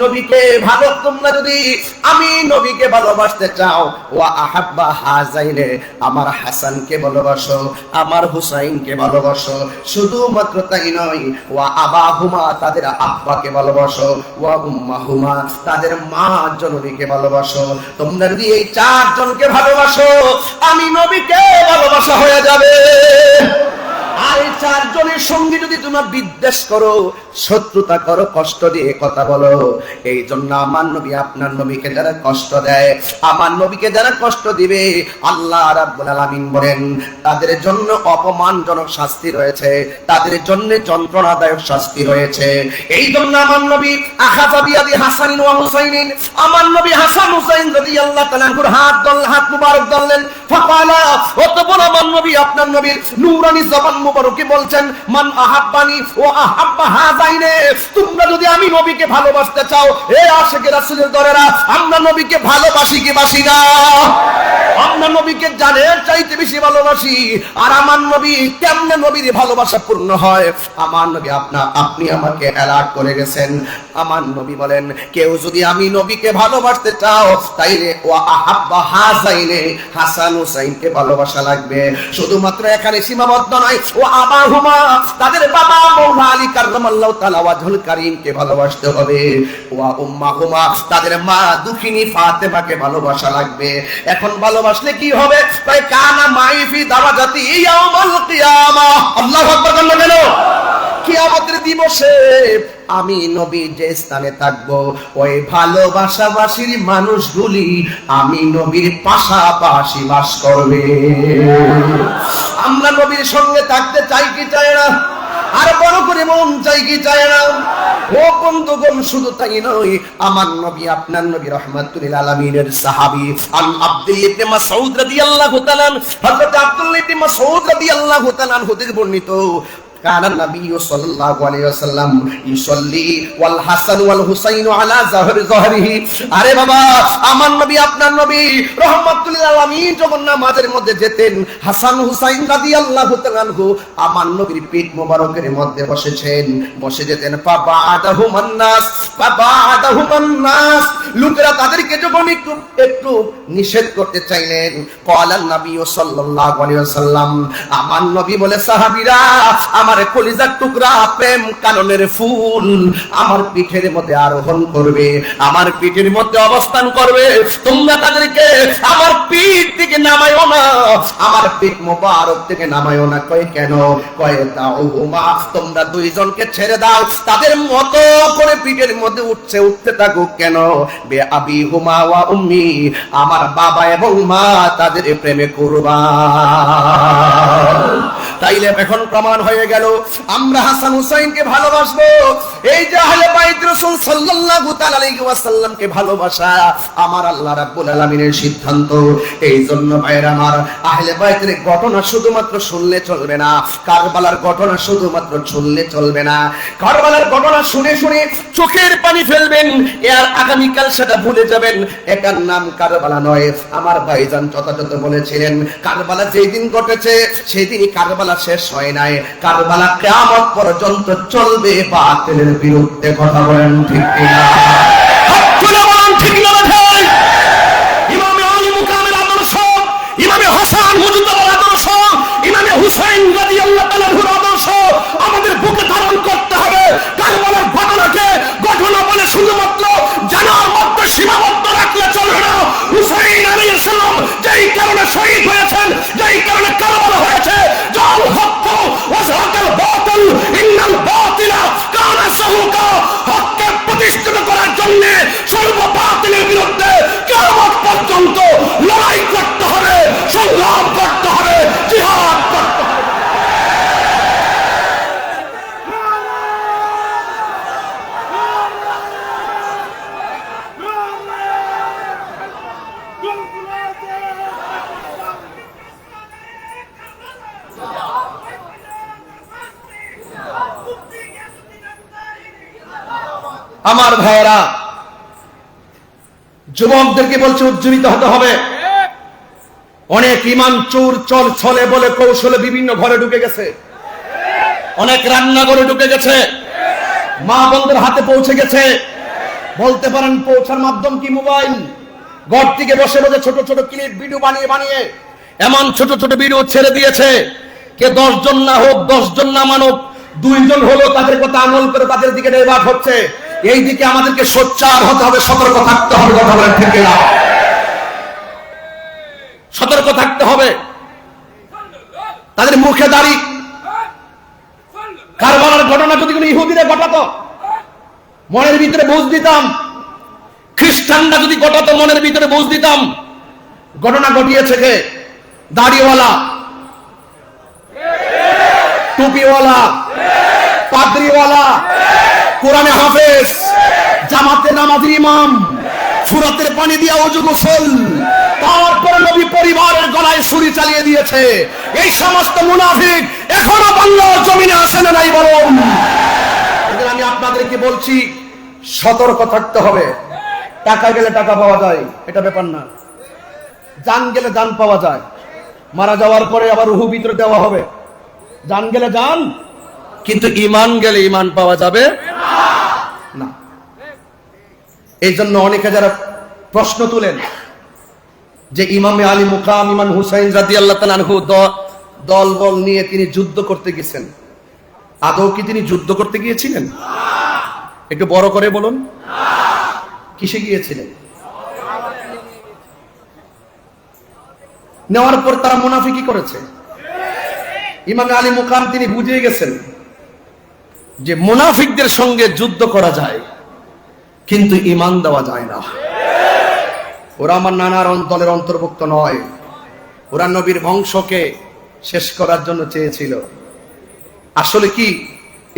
নবীকে ভালোবাসতে চাও, ওয়া আহাব্বা হাযাইনে, আমার হাসানকে ভালোবাসো, আমার হুসাইনকে ভালোবাসো। শুধুমাত্র তাই নয়, ওয়া আবাহুমা, তাদের আব্বাকে ভালোবাসো, ওয়া উম্মাহুমা, তাদের মা জননীকে ভালোবাসো। তোমরা যদি এই চারজনকে ভালোবাসো, আমি নবীকে ভালোবাসা হয়ে যাবে। আর এই চারজনের সঙ্গে যদি তোমরা বিদ্বেষ করো, শত্রুতা করো, কষ্ট দিয়ে কথা বলো, এই জন্য আমার নবী আপনার নবীকে যারা কষ্ট দেয়, আমার নবীকে যারা কষ্ট দিবে, আল্লাহ রাব্বুল আলামিন বলেন, তাদের জন্য অপমানজনক শাস্তি রয়েছে, তাদের জন্য যন্ত্রণাদায়ক শাস্তি রয়েছে। এই জন্য আমার নবী আখাযা বিয়াদি হাসানিন ওয়া হুসাইনিন, আমার নবী হাসান হুসাইন রাদিয়াল্লাহু তাআলা আনহুর হাত মুবারক ধরলেন। ফাকালা, অতঃপর আমার নবী আপনার নবীর নূরানি জবান মুবারকে বলছেন, মান আহাব্বানি ওয়া আহাব্বা হাযাইনে, তোমরা যদি আমি নবীকে ভালোবাসতে চাও, এ আশিকে রাসূলের দরেরা, আমরা নবীকে ভালোবাসি কি বাসি না? আমরা নবীকে জানের চাইতে বেশি ভালোবাসি। আর আমার নবী কেমনে নবীর ভালোবাসা পূর্ণ হয়? আমার নবী আপনি আমাকে অ্যালার্ট করে গেছেন। আমার নবী বলেন, কেউ যদি আমি নবীকে ভালোবাসতে চাও, তাইলে ওয়া আহাব্বা হাযাইনে, হাসান হুসাইনকে ভালোবাসা লাগবে। শুধুমাত্র এখানে সীমাবদ্ধ নয়, ওয়া আবাহুমা, তাদের বাবা মাওলা আলী কাররামাল্লাহু তাআলা ওয়াজহুল কারীমকে ভালোবাসতে হবে। ওয়া উম্মাহুমা, তাদের মা দুখিনী ফাতেমাকে ভালোবাসা লাগবে। এখন ভালোবাসলে কি হবে? তাই কানা মাই ফি দারাজাতি ইয়াউমাল কিয়ামা। আল্লাহু আকবার বলেন। কিয়ামতের দিবসে আমি নবী যে স্থানে থাকবো ওই ভালোবাসাবাসীর মানুষগুলি আমি নবীর পাশাপাশি বাস করবে। আমরা নবীর সঙ্গে থাকতে চাই কি চাই না? আর বড় করে মন চাই কি চাই না? ও বন্ধুগণ, শুধু তাই নয়, আমার নবী আপনার নবী রাহমাতুল লিল আলামিনের সাহাবী আন আব্দুল্লাহ ইবনে মাসউদ রাদিয়াল্লাহু তাআলা, হযরত আব্দুল্লাহ ইবনে মাসউদ রাদিয়াল্লাহু তাআলা হতে বর্ণিত, কানা নবী সাল্লাল্লাহু আলাইহি ওয়াসাল্লাম ইসল্লি ওয়াল হাসান ওয়াল হুসাইন আলা যহরিহি। আরে বাবা, আমার নবী আপনার নবী রাহমাতুল লিল আলামিন যখন নামাজের মধ্যে যেতেন, হাসান হুসাইন রাদিয়াল্লাহু তাআলা আমার নবীর পিঠ মোবারকের মধ্যে বসে যেতেন। বাবাদাহুমান নাস, লোকেরা তাদেরকে যখন একটু নিষেধ করতে চাইলেন, ক্বালান নবী সাল্লাল্লাহু আলাইহি ওয়াসাল্লাম, আমার নবী বলে, সাহাবীরা আমার কলিজার টুকরা প্রেম কাননের ফুল আমার পিঠের মধ্যে আরোহণ করবে, আমার পিঠের মধ্যে অবস্থান করবে, তোমরা তাদেরকে আমার পিঠ থেকে নামায়ও না, আমার পিঠ মোবারক থেকে নামায়ও না। কয় কেন? কয় দাউহুমা, তোমরা দুইজনকে ছেড়ে দাও, তাদের মতো করে পিঠের মধ্যে উঠতে থাকুক। কেন? বে আবিহুমা ওয়া উম্মি, আমার বাবা এবং মা তাদের প্রেমে কুরবান। তাইলে এখন প্রমাণ হয়ে গেল আমরা হাসান হুসাইনকে ভালোবাসবো। এই যে আহলে বাইত রাসূল সাল্লাল্লাহু তাআলা আলাইহি ওয়াসাল্লামকে ভালোবাসা আমার আল্লাহ রাব্বুল আলামিনের সিদ্ধান্ত। এই জন্য ভাইরা আমার, আহলে বাইতের ঘটনা শুধুমাত্র শুনলে চলবে না, কারবালার ঘটনা শুধুমাত্র শুনলে চলবে না। কারবালার ঘটনা শুনে শুনে চোখের পানি ফেলবেন, আর আগামীকাল সেটা ভুলে যাবেন। এটার নাম কারবালা নয়। আমার ভাইজান যথাযথ বলেছিলেন, কারবালা যেই দিন ঘটেছে সেই দিনই কারবালা শেষ হয় নাই, কারবালা কিয়ামত পর্যন্ত চলবে। বাতিলের বিরুদ্ধে কথা বলেন ঠিক কিনা? হাত তুলে বলেন ঠিক না? ভাই, ইমামে আলী মুকামের আদর্শ, ইমামে হাসান মুজতবার আদর্শ, ইমামে হুসাইন রাদিয়াল্লাহু তাআলার আদর্শ আমাদের বুকে ধারণ করতে হবে। কারবালার ঘটনাকে ঘটনা বলে শুধুমাত্র জানার মধ্যে সীমাবদ্ধ রাখলে চলবে না। হুসাইন আলাইহিস সালাম যেই কারণে শহীদ হয়েছেন, যেই কারণে কারবালা হয়েছে, জাল হক ওয়া যাকাল বাতিল ইন্নাল বাতিলা কানা সাহুকা, হককে প্রতিষ্ঠিত করার জন্য সর্ব বাতিলের বিরুদ্ধে কিয়ামত পর্যন্ত লড়াই করতে হবে, সংগ্রাম করতে হবে, জিহাদ করতে হবে। আমার ভাইয়েরা, যুবকদেরকে বলছে উজ্জীবিত হতে হবে। অনেক ইমান চোর চল ছলে বলে কৌশলে বিভিন্ন ঘরে ঢুকে গেছে, অনেক রান্নাঘরে ঢুকে গেছে, মা বোনদের হাতে পৌঁছে গেছে। বলতে পারেন পৌঁছার মাধ্যম কি? মোবাইল। ঘর থেকে বসে বসে ছোট ছোট ক্লিপ ভিডিও বানিয়ে এমন ছোট ছোট ভিডিও ছেড়ে দিয়েছে, কে 10 জন না হোক, 10 জন না মানব, 2 জন হলো তাদের কথা আমল করে তাদের দিকে ডাইভার্ট হচ্ছে। এই দিকে আমাদেরকে সোচ্চার হতে হবে, সতর্ক থাকতে হবে। কথা বলেন ঠিক না? সতর্ক থাকতে হবে। তাদের মুখে দাড়ি। কারবালার ঘটনা যদি কোনো ইহুদিরা ঘটাতো, মনের ভিতরে বুঝ দিতাম। খ্রিস্টানরা যদি ঘটাতো, মনের ভিতরে বুঝ দিতাম। ঘটনা ঘটিয়েছে কে? দাড়িওয়ালা, টুপিওয়ালা, পাদ্রিওয়ালা, কোরআনে হাফেজ, জামাতে নামাজি ইমাম, ফুরাতের পানি দিয়া ওযু গোসল, তারপরে নবী পরিবারের গলায় ছুরি চালিয়ে দিয়েছে। এই সমস্ত মুনাফিক এখনো বাংলার জমিনে আছে না নাই বলুন? আমি আপনাদেরকে বলছি, সতর্ক থাকতে হবে। টাকা গেলে টাকা পাওয়া যায়, এটা ব্যাপার না। জান গেলে জান পাওয়া যায়, মারা যাওয়ার পরে আবার রূহ ভিতরে দেওয়া হবে। জান গেলে জান, কিন্তু ঈমান গেলে ঈমান পাওয়া যাবে না। এই জন্য অনেকে যারা প্রশ্ন তুলেন যে ইমামে আলী মুকাম ইমাম হুসাইন রাদিয়াল্লাহু তাআলা আনহু দল বল নিয়ে তিনি যুদ্ধ করতে গেছেন, আদৌ কি তিনি যুদ্ধ করতে গিয়েছিলেন? একটু বড় করে বলুন, কিসে গিয়েছিলেন? নেওয়ার পর তারা মুনাফিকি করেছে। ইমাম আলী মুকাম তিনি বুঝে গেছেন যে মুনাফিকদের সঙ্গে যুদ্ধ করা যায়, কিন্তু ঈমান দেওয়া যায় না। ওরা আমার নানার দলের অন্তর্ভুক্ত নয়, ওরা নবীর বংশকে শেষ করার জন্য চেয়েছিল। আসলে কি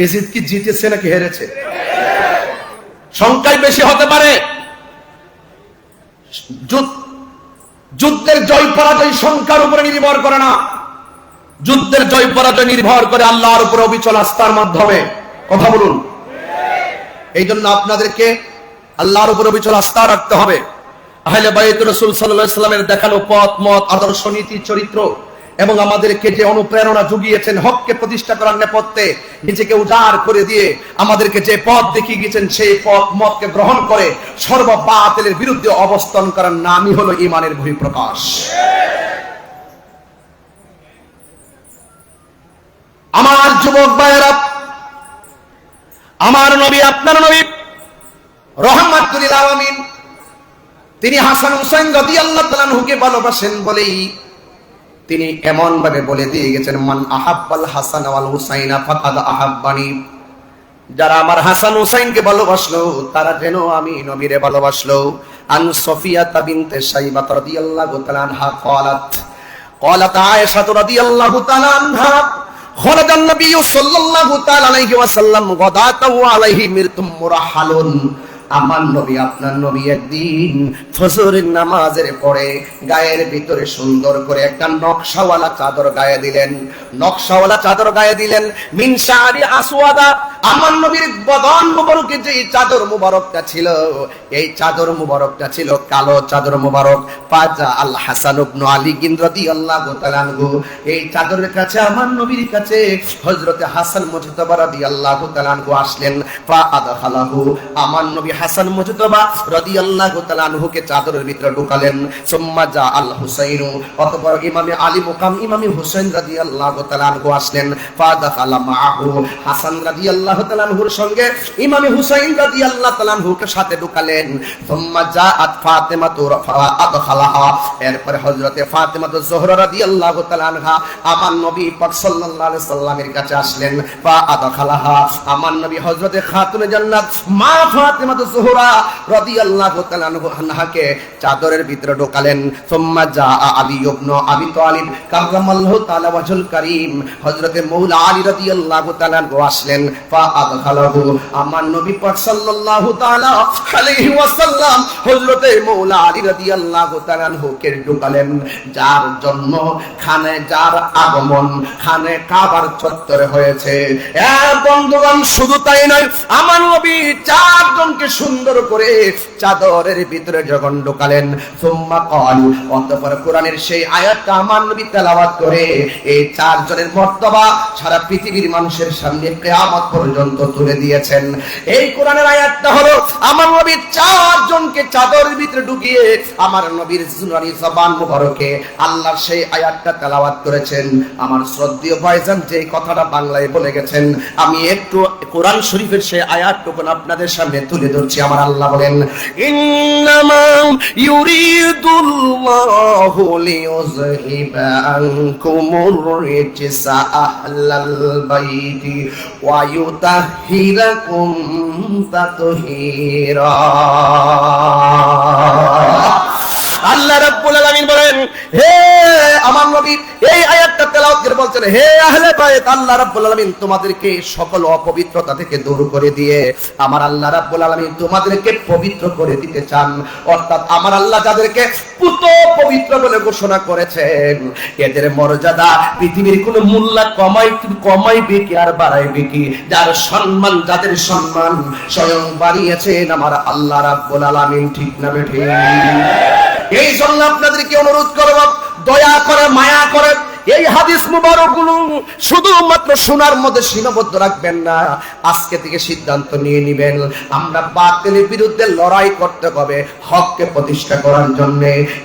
এজিদ কি জিতেছে নাকি হেরেছে? সংখ্যায় বেশি হতে পারে, যুদ্ধের জয় পরাজয় সংখ্যার উপরে নির্ভর করে না, যুদ্ধের জয় পরাজয় নির্ভর করে আল্লাহর উপর অবিচল আস্থার মাধ্যমে। কথা বলুন। এই জন্য আপনাদেরকে আল্লাহর উপর অবিচল আস্থা রাখতে হবে। আহলে বাইত রাসূল সাল্লাল্লাহু আলাইহি ওয়াসাল্লামের দেখানো পথ, মত, আদর্শ, নীতি, চরিত্র এবং আমাদেরকে যে অনুপ্রেরণা জুগিয়েছেন হককে প্রতিষ্ঠা করার নেপথ্যে নিজেকে উজাড় করে দিয়ে আমাদেরকে যে পথ দেখিয়ে গিয়েছেন, সেই পথ মতকে গ্রহণ করে সর্ববাতিলের বিরুদ্ধে অবস্থান করার নামই হলো ঈমানের বহিঃপ্রকাশ। আমার যুবক ভাইয়েরা, আমার নবী, আপনার নবী রাহমাতুল লিল আলামিন, তিনি হাসান হুসাইন রাদিয়াল্লাহু তাআলা আনহুকে ভালোবাসেন বলেই তিনি এমন ভাবে বলে দিয়ে গেছেন, মান আহাব্বাল হাসান ওয়াল হুসাইনা ফাকাদ আহাব্বানি। যারা আমার হাসান হুসাইনকে ভালোবাসলো তারা যেন আমি নবীরে ভালোবাসলো। আন সফিয়া বিনতে সাইবা রাদিয়াল্লাহু তাআলা আনহা قالت عائشة رضي الله تعالى عنها خرج النبي صلى الله تعالى عليه وسلم غداة وعليه مرط مرحل। আমার নবী, আপনার নবী একদিন ফজরের নামাজের পরে গায়ের ভিতরে সুন্দর করে একটা নকশাওয়ালা চাদর গায়ে দিলেন, নকশাওয়ালা চাদর গায়ে দিলেন। মিন শারি আসওয়াদা, আমার নবীর বদন মুবারকে যে চাদর মুবারকটা ছিল, এই চাদর মুবারকটা ছিল কালো চাদর মুবারক। ফাজা আল হাসান ইবনে আলী রাদিয়াল্লাহু তাআলা আনহু, এই চাদরের কাছে আমার নবীর কাছে হযরতে হাসান মুজতবা রাদিয়াল্লাহু তাআলা আনহু আসলেন। ফা আদখালাহু, আমার নবী হাসান মুজতবা রাদিয়াল্লাহু তাআলা আনহুকে চাদরের ভিতরে ঢুকালেন। সুম্মা জা আল হুসাইন, অতঃপর ইমামে আলী মুকাম ইমামে হুসাইন রাদিয়াল্লাহু তাআলা আনহু আসলেন। ফা দাখালা মাআহু, হাসান রাদিয়াল্লাহু তাআলা আনহুর সঙ্গে ইমামে হুসাইন রাদিয়াল্লাহু তাআলা আনহুকে সাথে ঢুকালেন। সুম্মা জাআত ফাতিমা আদখালাহা, এরপর হযরতে ফাতিমা যোহরা রাদিয়াল্লাহু তাআলা আনহা আমার নবী পাক সাল্লাল্লাহু আলাইহি সাল্লামের কাছে আসলেন। ফা আদখালাহা, আমার নবী হযরতে খাতুনে জান্নাত মা ফাতিমা যোহরা রাদিয়াল্লাহু তাআলা আনহাকে চাদরের ভিতরে ঢোকালেন। সুম্মা জাআ আলী ইবনে আবি তালিব কাররামাল্লাহু তাআলা ওয়াজহুল কারীম, হযরতে মাওলা আলী রাদিয়াল্লাহু তাআলা আনহু আসলেন। ফা আদখালাহু, আমার নবী পাক সাল্লাল্লাহু তাআলা আলাইহি ওয়াসাল্লাম হযরতে মাওলা আলী রাদিয়াল্লাহু তাআলা আনহুকে ঢোকালেন, যার জন্য খানে যার আগমন খানে কাবার চত্বরে হয়েছে। বন্ধুগণ, শুধু তাই নয়, আমার নবী চারজনকে সুন্দর করে চাদরের ভিতরে যখন ঢোকালেন, সুম্মা ক্বাল, অতঃপর কোরআনের সেই আয়াতটা আমার নবী তেলাওয়াত করে এই চারজনের মর্তবা সারা পৃথিবীর মানুষের সামনে কিয়ামত পর্যন্ত তুলে দিয়েছেন। এই কোরআনের আয়াতটা হলো আমার নবী চারজনকে চাদরের ভিতরে ঢুকিয়ে আমার নবীর জুনানি জবান মুবারকে আল্লাহর সেই আয়াতটা তেলাওয়াত করেছেন। আমার শ্রদ্ধেয় ভাইজান যে কথাটা বাংলায় বলে গেছেন, আমি একটু কোরআন শরীফের সেই আয়াতটুকু আপনাদের সামনে তুলে ধরছি। আমার আল্লাহ বলেন, ইন্নামা ইউরিদুল্লাহু লিইউযহিবা আনকুমুর রিজসা আহলাল বাইতি ওয়া ইউতাহহিরাকুম তাতহীরা। আল্লাহ রাব্বুল আলামিন বলেন, হে আমার নবী, এই আয়াতটা তেলাওয়াত করে বলছেন, হে আহলে বাইত, আল্লাহ রাব্বুল আলামিন তোমাদেরকে সকল অপবিত্রতা থেকে দূর করে দিয়ে আমার আল্লাহ রাব্বুল আলামিন তোমাদেরকে পবিত্র করে দিতে চান। অর্থাৎ আমার আল্লাহ যাদেরকে পুত পবিত্র বলে ঘোষণা করেছেন, এদের মর্যাদা পৃথিবীর কোনো মূল্য কমাইবে কি আর বাড়াইবে কি? যার সম্মান, যাদের সম্মান স্বয়ং বাড়িয়েছেন আমার আল্লাহ রাব্বুল আলামিন। ঠিক না বেঠিক? এই জন্য আপনাদেরকে অনুরোধ করব, দয়া করে মায়া করে এই হাদিস মুবারকগুলো শুধুমাত্র শোনার মধ্যে সীমাবদ্ধ রাখবেন না। আজকে থেকে সিদ্ধান্ত নিয়ে নেবেন, আমরা বাতিলের বিরুদ্ধে লড়াই করতে হবে হককে প্রতিষ্ঠা করার জন্য।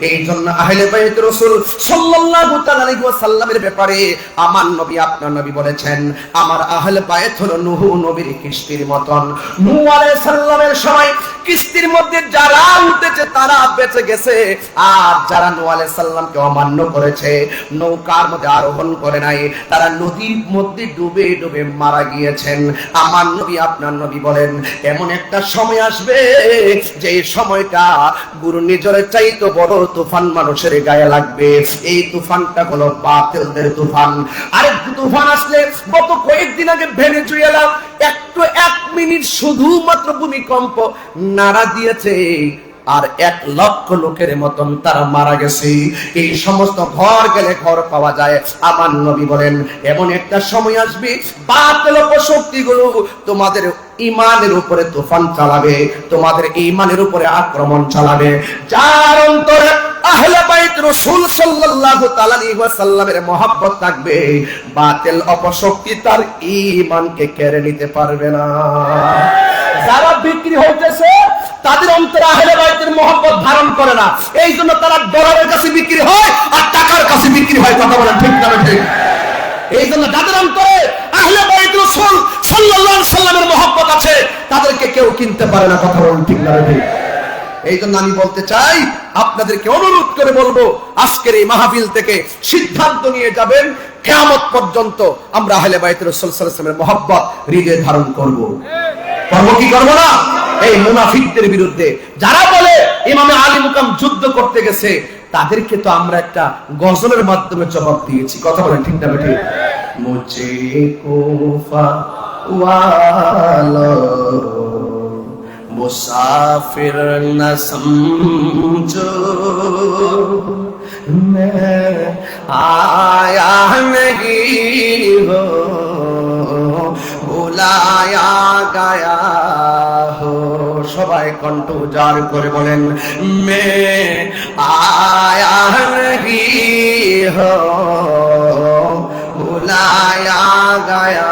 এই জন্য আহলে বাইত রাসূল সাল্লাল্লাহু তাআলা আলাইহি ওয়াসাল্লামের ব্যাপারে আমার নবী, আপনার নবী বলেছেন, আমার আহলে বাইত হলো নূহ নবীর কিস্তির মতন। নূহ আলাইহিস সালামের সময় কিস্তির মধ্যে যারা উঠেছে তারা বেঁচে গেছে, আর যারা নূহ আলাইহিস সালামকে অমান্য করেছে, নৌকার মধ্যে আরোহণ করে নাই, তারা নদীর মধ্যে ডুবে ডুবে মারা গিয়েছেন। আমার নবী আপনার নবী বলেন এমন একটা সময় আসবে যে সময়টা ঘূর্ণিঝড়ের চাইতে বড় তুফান মানুষের গায়ে লাগবে। এই তুফানটা হলো বাতিলদের তুফান। আরেক তুফান আসলে গত কয়েকদিন আগে ভেনেজুয়েলা একটু 1 মিনিট শুধুমাত্র ভূমিকম্প নাড়া দিয়েছে, আর 1 লক্ষ লোকের মতন তারা মারা গেছে। এই সমস্ত ঘর গেলে ঘর পাওয়া যায়। আমার নবী বলেন এমন একটা সময় আসবে বাতিল শক্তিগুলো তোমাদের ঈমানের উপরে তুফান চালাবে, তোমাদের ঈমানের উপরে আক্রমণ চালাবে। যার অন্তরে আহলে বাইত রাসূল সাল্লাল্লাহু তাআলা আলাইহি ওয়াসাল্লামের মহব্বত থাকবে, বাতিল অপশক্তি তার ঈমানকে কেড়ে নিতে পারবে না। যারা বিক্রি হইতেছে তাদের অন্তরে আহলে বাইতের মহব্বত ধারণ করে না, এই জন্য তারা ডলারের কাছে বিক্রি হয় আর টাকার কাছে বিক্রি হয়। কথা বলেন ঠিক না ঠিক? এই জন্য যাদের অন্তরে আহলে বাইত রাসূল সাল্লাল্লাহু আলাইহি ওয়াসাল্লামের মহব্বত আছে তাদেরকে কেউ কিনতে পারে না। কথা বলেন ঠিক না ঠিক? এই জন্য আমি বলতে চাই, আপনাদেরকে অনুরোধ করে বলবো, আজকের এই মাহফিল থেকে সিদ্ধান্ত নিয়ে যাবেন কিয়ামত পর্যন্ত আমরা আহলে বাইত রাসূল সাল্লাল্লাহু আলাইহি ওয়াসাল্লামের মহব্বত হৃদয়ে ধারণ করব। করব কি করব না? এই মুনাফিকদের বিরুদ্ধে যারা বলে ইমামে আলী মুকাম যুদ্ধ করতে গেছে, তাদেরকে তো আমরা একটা গজলের মাধ্যমে জবাব দিয়েছি। কথা বলেন ঠিক না ঠিক? মুঝে কুফা ওয়ালো मुसाफिर न समझो, मैं आया नहीं हो बुलाया गया हो। সবাই কণ্ঠ উজাড় করে বলেন মে আয়া नहीं हो बुलाया गया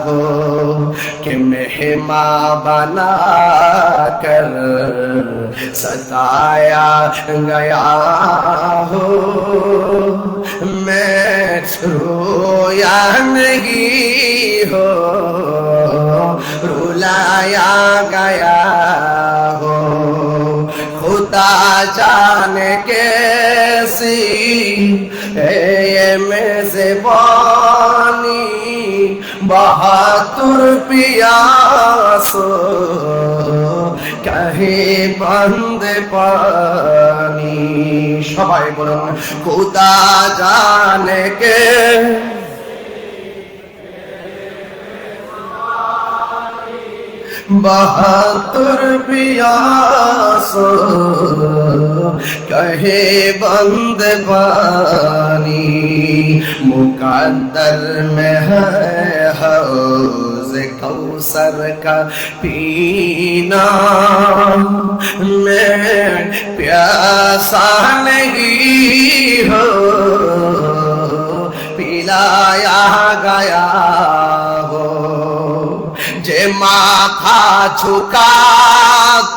हो कि मेहमा बना कर सताया गया हो। मैं रोया नहीं हो रुलाया गया हो। खुदा जाने कैसी ये मेज़बानी बहादुर पियासो कहीं बंद पानी। সবাই বলুন खुदा जाने के बहादुर पियासो कहे बंद पानी। मुकद्दर में है हौज़ कौसर का पीना, मैं प्यासा नहीं हो पिलाया गया हो। जे माथा झुका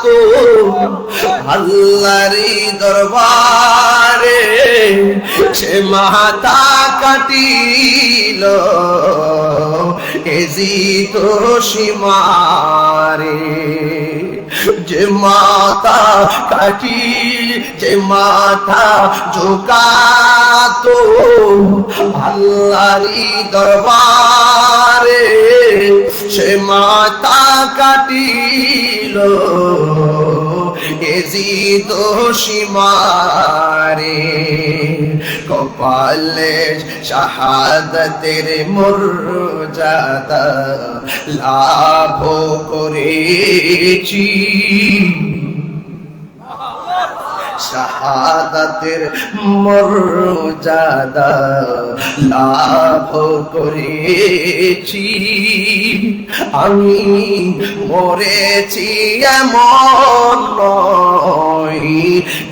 तो আল্লাহরই দরবারে সে মাথা কাটিল এজি তো সীমারে। যে মাথা কাটি যে মাথা ঝুকাতো আল্লাহরই দরবারে সে মাথা কাটিল এজিদ সীমারে। কপালে শাহাদাতের মর্যাদা লাভ করেছি, শাহাদাতের মর্যাদা লাভ করেছি। আমি মরেছি এমন নয়,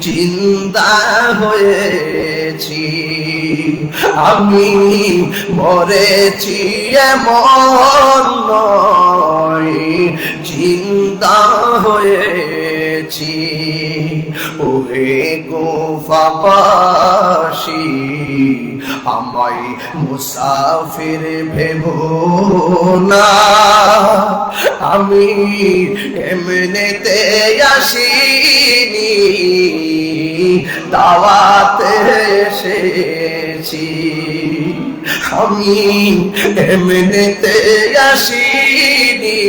জিন্দা হয়েছি। আমি মরেছি এমন নয়, জিন্দা হয়েছি। ওহে গোফাবাসী আমায় মুসাফির ভেবো না, আমি এমনিতে আসিনি, দাওয়াতে এসেছি। আমি এমনিতে আসিনি,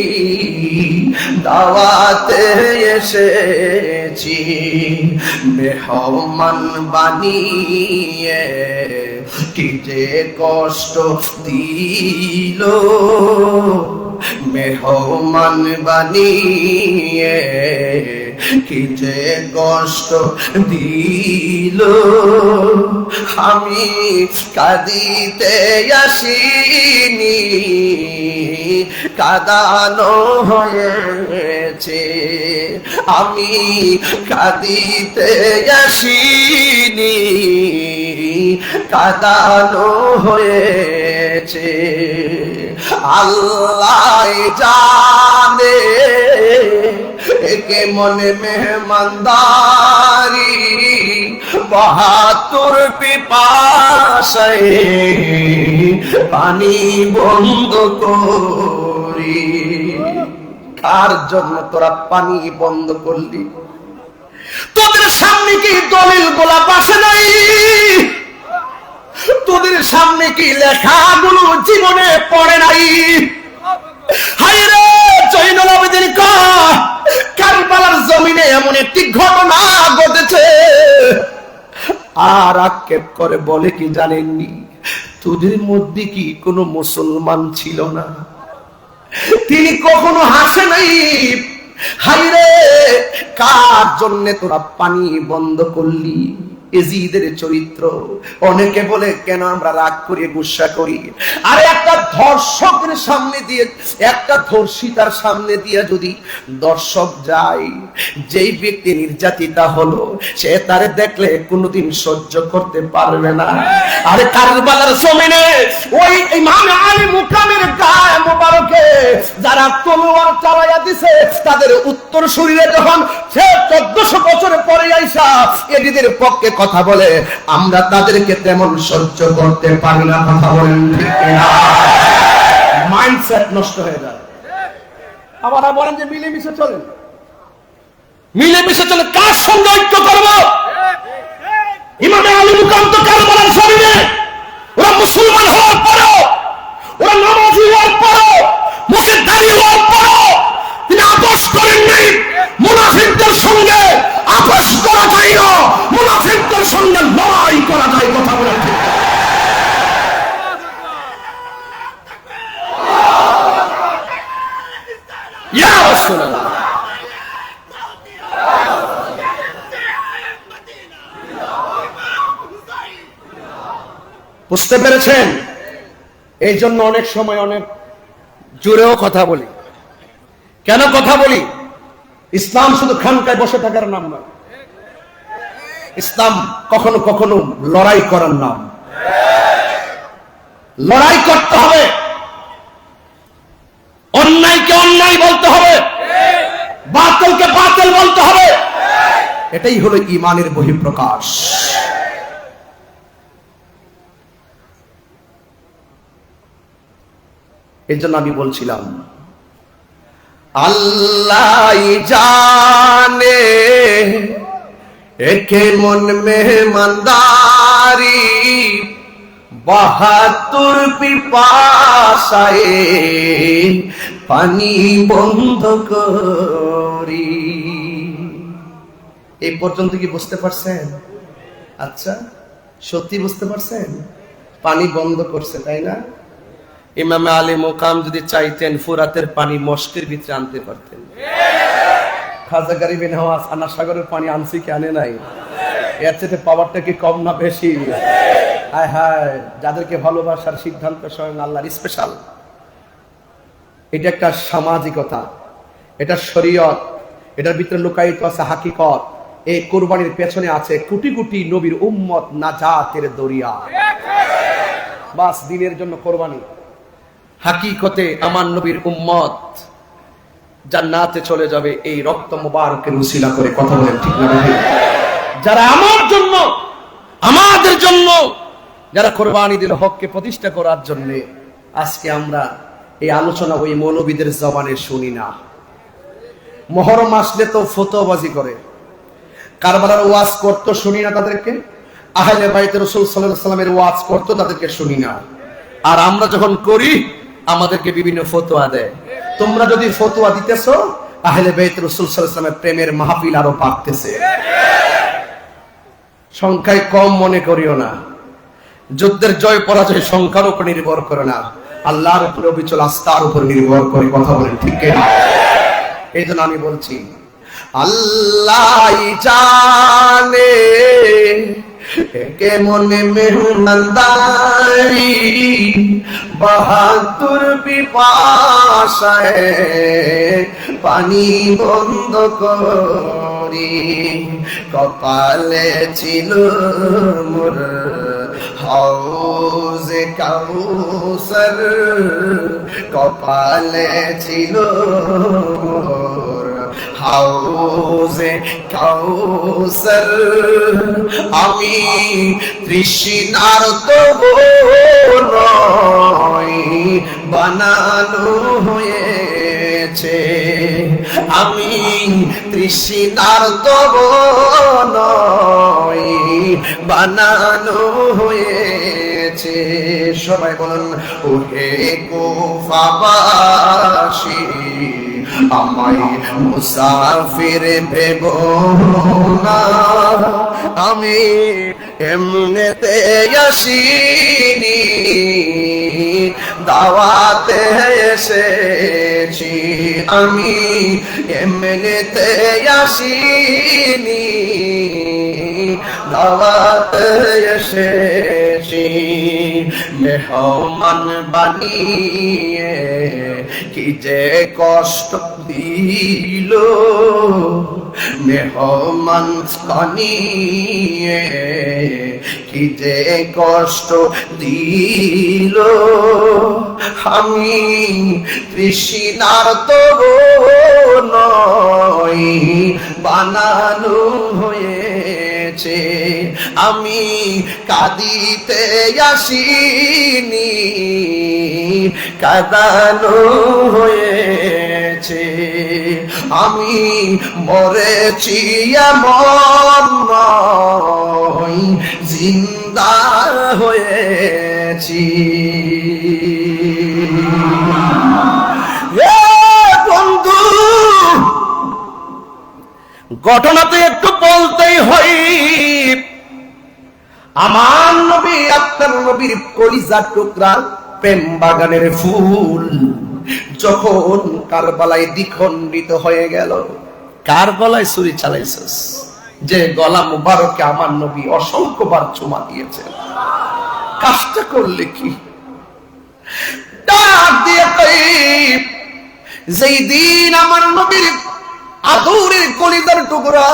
দাওয়াতে এসেছি। মেহমান বানিয়ে কি যে কষ্ট দিল, মেহমান বানিয়ে কি যে কষ্ট দিল। আমি কাঁদিতে আসিনি, কাঁদানো হয়েছে। আমি কাঁদিতে আসিনি, কাঁদানো হয়েছে। আল্লাহ জানে একে মনে মেহমানদারি, ৭২ পিপাসায় পানি বন্ধ করি। কার জন্য তোরা পানি বন্ধ করলি? তোদের সামনে কি দলিল গোলাপ আসে নাই? তোদের সামনে কি লেখাগুলো জীবনে পড়ে নাই? হায়রে জয়নুল আবেদিন কারবালার জমিনে এমন একটি ঘটনা ঘটেছে, আর আক্ষেপ করে বলে কি জানেননি? তোদের মধ্যে কি কোনো মুসলমান ছিল না? তিনি কখনো হাসে নাই। হায়রে কার জন্য তোরা পানি বন্ধ করলি? এজিদের চরিত্র। অনেকে বলে কেন আমরা রাগ করি, গুসা করি? আরে একটা ধর্ষকের সামনে দিয়ে, একটা ধর্ষিতার সামনে দিয়ে যদি দর্শক যায়, যেই ব্যক্তি নির্যাতিতা হলো সে তারে দেখলে কোনোদিন সহ্য করতে পারবে না। আরে কারবালার জমিনে ওই ইমাম আলী মুকামের গায়ে মোবারকে যারা তলোয়ার চালাইয়া দিছে, তাদের উত্তর শরীরে যখন সে ১৪০০ বছর পরে আইসা এদের পক্ষে কথা বলে, আমরা তাদেরকে তেমন সহ্য করতে পারি না। কথা বলেন ঠিক কিনা? মাইন্ডসেট নষ্ট হয়ে যায়। আবার বলেন যে মিলেমিশে চলে, মিলেমিশে চলে। কার সঙ্গে ঐক্য করব? ইমাম আলী মুকাম তো কারবালার জমিনে ওরা মুসলমান হওয়ার পরেও, ওরা নামাজি হওয়ার পরেও, মুসলিম হওয়ার পরেও তিনি আপোষ করেননি। মুনাফিকদের সঙ্গে আপোষ করা যায় না, মুনাফিকদের সঙ্গে লড়াই করা যায়। কথা বলে ঠিক। ইয়া রাসূলুল্লাহ, বুঝতে পেরেছেন? এই জন্য অনেক সময় অনেক জোরেও কথা বলি। কেন কথা বলি? ইসলাম শুধু খানকায় বসে থাকার নাম নয়, ইসলাম কখনো কখনো লড়াই করার নাম। লড়াই করতে হবে, অন্যায়কে অন্যায় বলতে হবে, বাতিলকে বাতিল বলতে হবে। এটাই হলো ঈমানের বহিঃপ্রকাশ। এই জন্য আমি বলছিলাম আল্লাহ জানে একে মন মেহমানদারি, ৭২ পিপাসায় পানি বন্ধ করি। এই পর্যন্ত কি বুঝতে পারছেন? আচ্ছা, সত্যি বুঝতে পারছেন? পানি বন্ধ করছে, তাই না? ইমাম আলী মুকাম যদি চাইতেন ফুরাতের পানি মস্কের ভিতরে আনতে পারতেন। খাজা গরিব নওয়াজ আনা সাগরের পানি আনছি কি আনে নাই? এর চেয়ে পাওয়ারটা কি কম না বেশি? হায় হায়, যাদেরকে ভালোবাসার সিদ্ধান্ত স্বয়ং আল্লাহর স্পেশাল। এটা একটা সামাজিকতা, এটা শরীয়ত, এটার ভিতরে লুকায়িত আছে হাকিকত। এই কুরবানির পেছনে আছে কোটি কোটি নবীর উম্মত নাজাতের দরিয়া। বাস দিনের জন্য কোরবানি। হাকিকতে আমার নবীর উম্মত জান্নাতে চলে যাবে এই রক্ত মুবারকের উসিলা করে। কথা বলেন ঠিক না? যারা আমার জন্য, আমাদের জন্য যারা কোরবানি দিল হককে প্রতিষ্ঠা করার জন্য, আজকে আমরা এই আলোচনা ওই মৌলবীদের জবানে শুনি না। মুহররম আসলে তো ফতোয়াবাজি করে, কারবালার ওয়াজ করতো শুনি না তাদেরকে, আহলে বাইত রাসূল সাল্লাল্লাহু আলাইহি ওয়াসাল্লামের ওয়াজ করতো তাদেরকে শুনি না। আর আমরা যখন করি আমাদেরকে বিভিন্ন ফতোয়া দেয়। তোমরা যদি ফতোয়া দিতেছো, আহলে বাইত রাসূল সাল্লাল্লাহু আলাইহি ওয়াসাল্লামের প্রেমের মাহফিল আরো বাড়তেছে। সংখ্যায় কম মনে করিও না। যুদ্ধের জয় পরাজয় সংখ্যার উপর নির্ভর করে না, আল্লাহর উপর অবিচল আস্থার উপর নির্ভর করে। কথা বলেন ঠিক কিনা? এই জন্য আমি বলছি, আল্লাহ জানে কেমন মেহমানদারি, বাহাদুর পিপাসায় পানি বন্ধ করি, কপালে ছিল মোর হাউজে কাউসার, কপালে ছিল মোর হাউজে কাউসার। আমি তৃষ্ণার তবু নয় বানানো হয়েছে, আমি তৃষ্ণার তবু নয় বানানো হয়েছে। সবাই বলুন, ওহে কুফাবাসী আমায় মুসাফির ভেবো না, আমি এমনিতে আসিনি, দাওয়াতে এসেছি, আমি এমনিতে আসিনি, দাওয়াতে এসেছি। মেহমান বানিয়ে কি যে কষ্ট দিল, মেহমান বানিয়ে কি যে কষ্ট দিল, আমি তৃষ্ণার তবু নয় বানানো হয়েছে, আমি কাঁদিতে আসিনি, কাঁদানো হয়েছে, আমি মরেছি এমন নয় জিন্দা হয়েছি। বন্ধু, ঘটনা তো একটু বলতেই হয়। আমার নবী, আপনার নবীর কলিজার টুকরা, প্রেম বাগানের ফুল যখন কারবালায় দ্বিখণ্ডিত হয়ে গেল। কার গলায় ছুরি চালাইছিস? যে গলা মুবারকে আমার নবী অসংখ্যবার চুমা দিয়েছেন। কাজটা করলে কি? ডাক দিয়ে যেই দিন আমার নবীর আদরের কলিজার টুকরা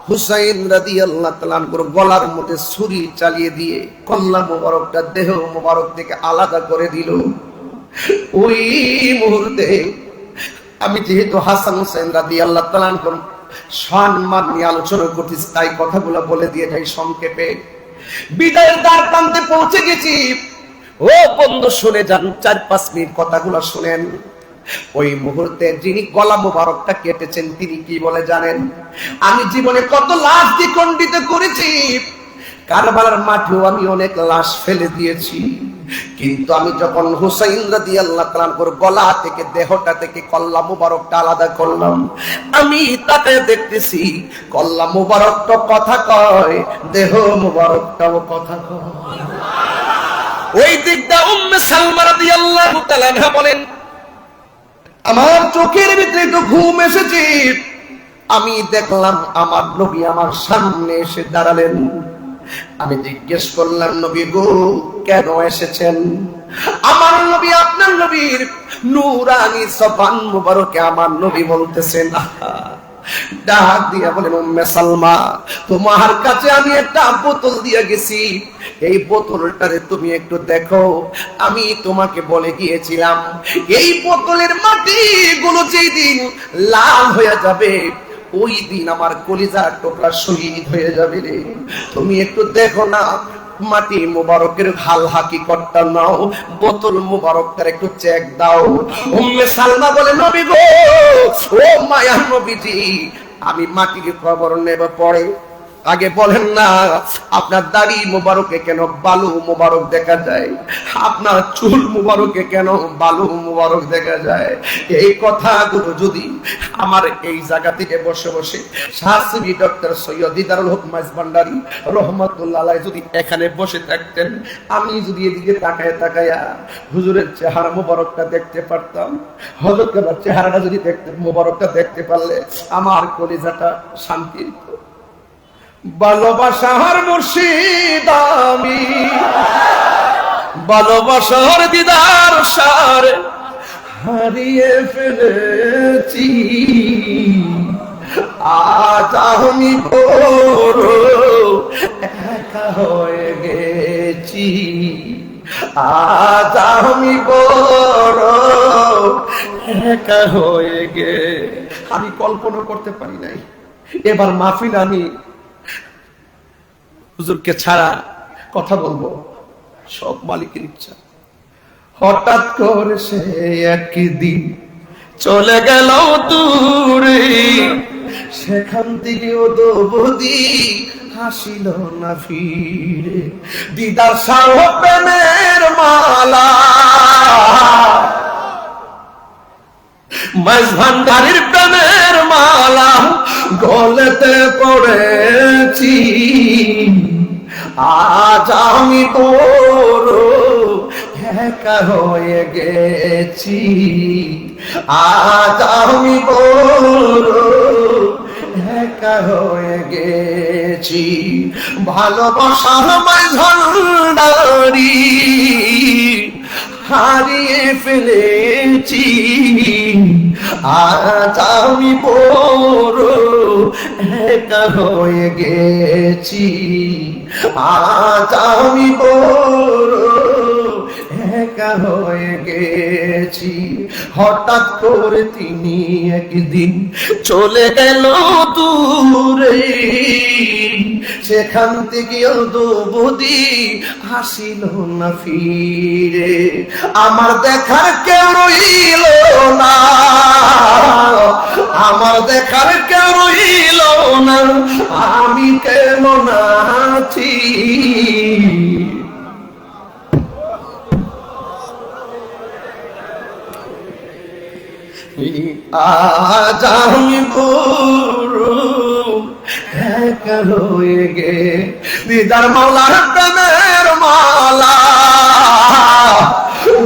হুসাইন রাদিয়াল্লাহু তাআলা আনহুর গলার মধ্যে ছুরি চালিয়ে দিয়ে কল্লা মুবারকটা দেহ মুবারক থেকে আলাদা করে দিল, ওই মুহূর্তে আমি যেহেতু হাসান হুসাইন রাদিয়াল্লাহু তাআলা আনহুর সম্মান নিয়ে আলোচনা করতেছি, তাই কথাগুলো বলে দিয়ে যাই সংক্ষেপে। বিদায়ের দ্বার প্রান্তে পৌঁছে গেছি। ও বন্ধু শুনে যান, 4-5 মিনিট কথাগুলো শুনেন। ওই মুহূর্তে যিনি গলা মুবারকটা কেটেছেন তিনি কি বলে জানেন? আমি জীবনে কত লাশ দ্বিখণ্ডিত করেছি, কারবালার মাঠেও আমি অনেক লাশ ফেলে দিয়েছি, কিন্তু আমি যখন হুসাইন রাদিয়াল্লাহু তাআলা আনহুর গলা থেকে দেহটা থেকে কল্লা মুবারকটা আলাদা করলাম, আমি তাকে দেখতেছি কল্লা মুবারকটা কথা কয়, দেহ মুবারকটাও কথা কয়। ওই দিকটা উম্মে সালমা রাদিয়াল্লাহু তাআলা আনহা বলেন, আমার চোখের ভিতরে একটু ঘুম এসেছে, আমি দেখলাম আমার নবী আমার সামনে এসে দাঁড়ালেন। আমি জিজ্ঞেস করলাম, নবী গো কেন এসেছেন? আমার নবী, আপনার নবীর নূরানি জবান মুবারকে আমার নবী বলতেছেন, ডাক দিয়া বলেন, উম্মে সালমা তোমার কাছে আমি একটা বোতল দিয়ে গেছি, এই বোতলটারে তুমি একটু দেখো। আমি তোমাকে বলে গিয়েছিলাম এই বোতলের মাটি গুলো যেদিন লাল হয়ে যাবে, ওই দিন আমার কলিজার টুকরা শহীদ হয়ে যাবে রে। তুমি একটু দেখো না, মাটি মুবারকের হাল হাকিকতটা নাও, বোতল মুবারকটার একটু চেক দাও। উম্মে সালমা বলে, নবী গো, ও মায়ার নবীজি, আমি মাটিকে কবর নেব পরে, আগে বলেন না আপনার দাড়ি মুবারকে কেন বালু মুবারক দেখা যায়, আপনার চুল মুবারকে কেন বালু মুবারক দেখা যায়। এই কথাগুলো যদি আমার এই জায়গা থেকে বসে বসে শাস্ত্রী ডক্টর সৈয়দ দিদারুল হক মাইজভান্ডারী রহমাতুল্লাহ আলাইহি যদি এখানে বসে থাকতেন, আমি যদি এদিকে তাকায় তাকায়া হুজুরের চেহারা মুবারকটা দেখতে পারতাম, হযরতের চেহারাটা যদি দেখতে মুবারকটা দেখতে পারলে আমার কলিজাটা শান্তি। ভালোবাসার মুর্শিদ আমি, ভালোবাসার দিদার সারে হারিয়ে ফেলেছি, আজ আমি বড় একা হয়ে গেছি, আজ আমি বড় একা হয়ে গে। আমি কল্পনা করতে পারি নাই এবার মাহফিল আমি হুজুরকে ছাড়া কথা বলবো, সব মালিকের ইচ্ছা। হঠাৎ করে সে একদিন চলে গেল দূরে, সেখান থেকে ও দোবদি হাসিল না ফিরে। দিদার সাহ প্রেমের মালা, মাইজভান্ডারীর প্রেমের মালা গলেতে পড়েছি, আজ আমি বড় একা হয়ে গেছি, আজ আমি বড় একা হয়ে গেছি। ভালোবাসার মাইজভান্ডারী হারিয়ে ফেলেছি, আজ আমি বড় একা হয়ে গেছি, আজ আমি বড় একা হয়ে গেছি। হঠাৎ করে তিনি একদিন চলে গেল দূরে, সেখান থেকে দুবুদি হাসিল না ফিরে। আমার দেখার কেউ রইল না, আমার দেখার কেউ রইল না, আমি কেমন আছি। আজ আমি বড় একা হয়ে গে। দিদার মাওলার প্রেমের মালা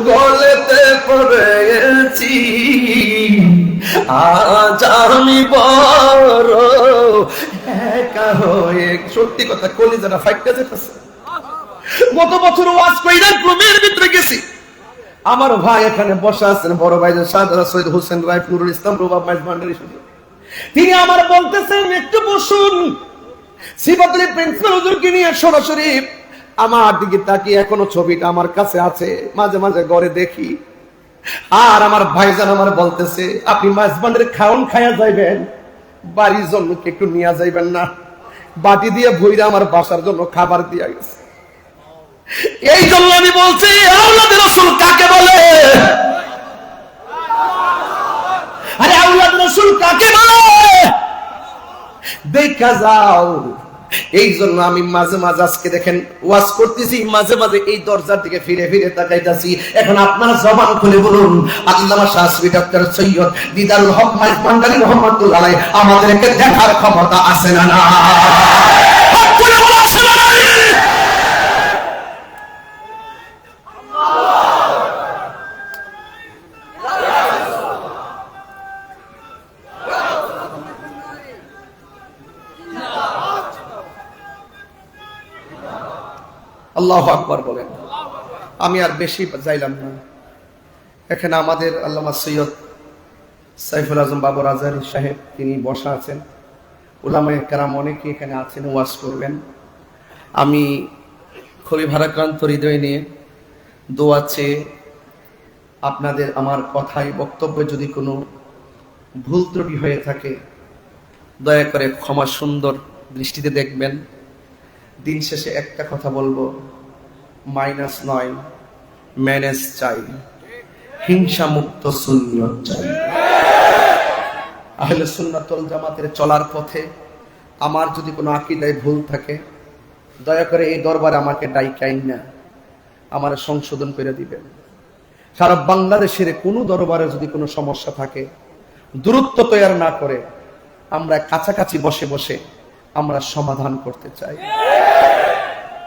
গলেতে পড়েছি, আজ আমি বড় একা হয়ে। সত্যি কথা, কলিজাটা ফাইটটা যেতেছে। গত বছর ওয়াজ কইরা গ্রামের ভিতরে গেছি, আমার ভাই এখানে বসা আছেন, বড় ভাই শাহজাদা সৈয়দ হোসেন রায় নুরুল ইসলাম রুবাব মাইজভান্ডারী, তিনি আমার বলতেছেন একটু বসুন। সিফাতুল প্রিন্সিপাল হুজুরকে নিয়ে সরাসরি আমার দিকে তাকিয়ে এখনো ছবিটা আমার কাছে আছে, মাঝে মাঝে ঘরে দেখি। আর আমার ভাইজান আমার বলতেছে, আপনি মাইজভান্ডারী খাওন খায়া যাইবেন, বাড়ির জন্য কি একটু নিয়ে যাইবেন না? বাটি দিয়ে ভইরা আমার বাসার জন্য খাবার দিয়া গেছে। এই জন্য আমি বলছি, আওলাদ রাসূল কাকে বলে? আরে আওলাদ রাসূল কাকে বলে দেখা যাও। এই জন্য আমি মাঝে মাঝে আজকে দেখেন ওয়াজ করতেছি, মাঝে মাঝে এই দরজার দিকে ফিরে ফিরে তাকাইতাছি। এখন আপনারা জবান খুলে বলুন, আল্লামা শাস্ত্রী ডক্টর সৈয়দ দিদারুল হক মাইজভান্ডারী রহমাতুল্লাহ আলাইহি আমাদেরকে দেখার ক্ষমতা আছে না? না, আল্লাহু আকবার বলেন। আমি আর বেশি যাইলাম না। এখানে আমাদের আল্লামা সৈয়দ সাইফুল আজম বাবর আজহারী সাহেব তিনি বসা আছেন, উলামায়ে কেরাম অনেকে এখানে আছেন, ওয়াজ করবেন। আমি খুবই ভারাক্রান্ত হৃদয় নিয়ে দোয়া চেয়ে আপনাদের আমার কথায় বক্তব্যে যদি কোনো ভুল ত্রুটি হয়ে থাকে দয়া করে ক্ষমা সুন্দর দৃষ্টিতে দেখবেন। দিন শেষে একটা কথা বলবো, মাইনাস নয়, ম্যানেজ চাই, হিংসা মুক্ত সুন্নিয়ত চাই। আহলে সুন্নাত ওয়াল জামাতের চলার পথে আমার যদি কোনো আকীদায় ভুল থাকে, দয়া করে এই দরবারে আমাকে ডাইকাইন না, আমার সংশোধন করে দিবেন। সারা বাংলাদেশের কোনো দরবারে যদি কোনো সমস্যা থাকে, দূরত্ব তৈরি না করে আমরা কাছাকাছি বসে বসে আমরা সমাধান করতে চাই।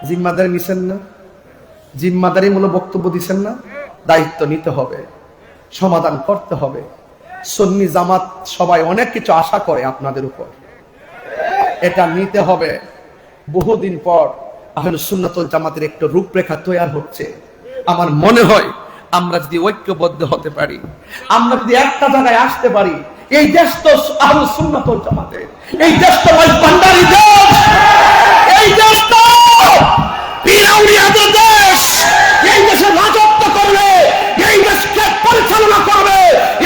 জিম্মাদারি নিছেন না? জিম্মাদারিমূলক বক্তব্য দিচ্ছেন না? দায়িত্ব নিতে হবে, সমাধান করতে হবে। সুন্নি জামাত সবাই অনেক কিছু আশা করে আপনাদের উপর, এটা নিতে হবে। বহুদিন পর আহলে সুন্নাত ওয়াল জামাতের একটা রূপরেখা তৈরি হচ্ছে। আমার মনে হয় আমরা যদি ঐক্যবদ্ধ হতে পারি, আমরা যদি একটা জায়গায় আসতে পারি, এই দেশ তো আহলে সুন্নাত ওয়াল জামাতের, এই দেশ তো ভান্ডারী দেশ, এই দেশ তো পীর আউলিয়াদের দেশ। এই দেশে রাজত্ব করবে, এই দেশকে পরিচালনা করবে,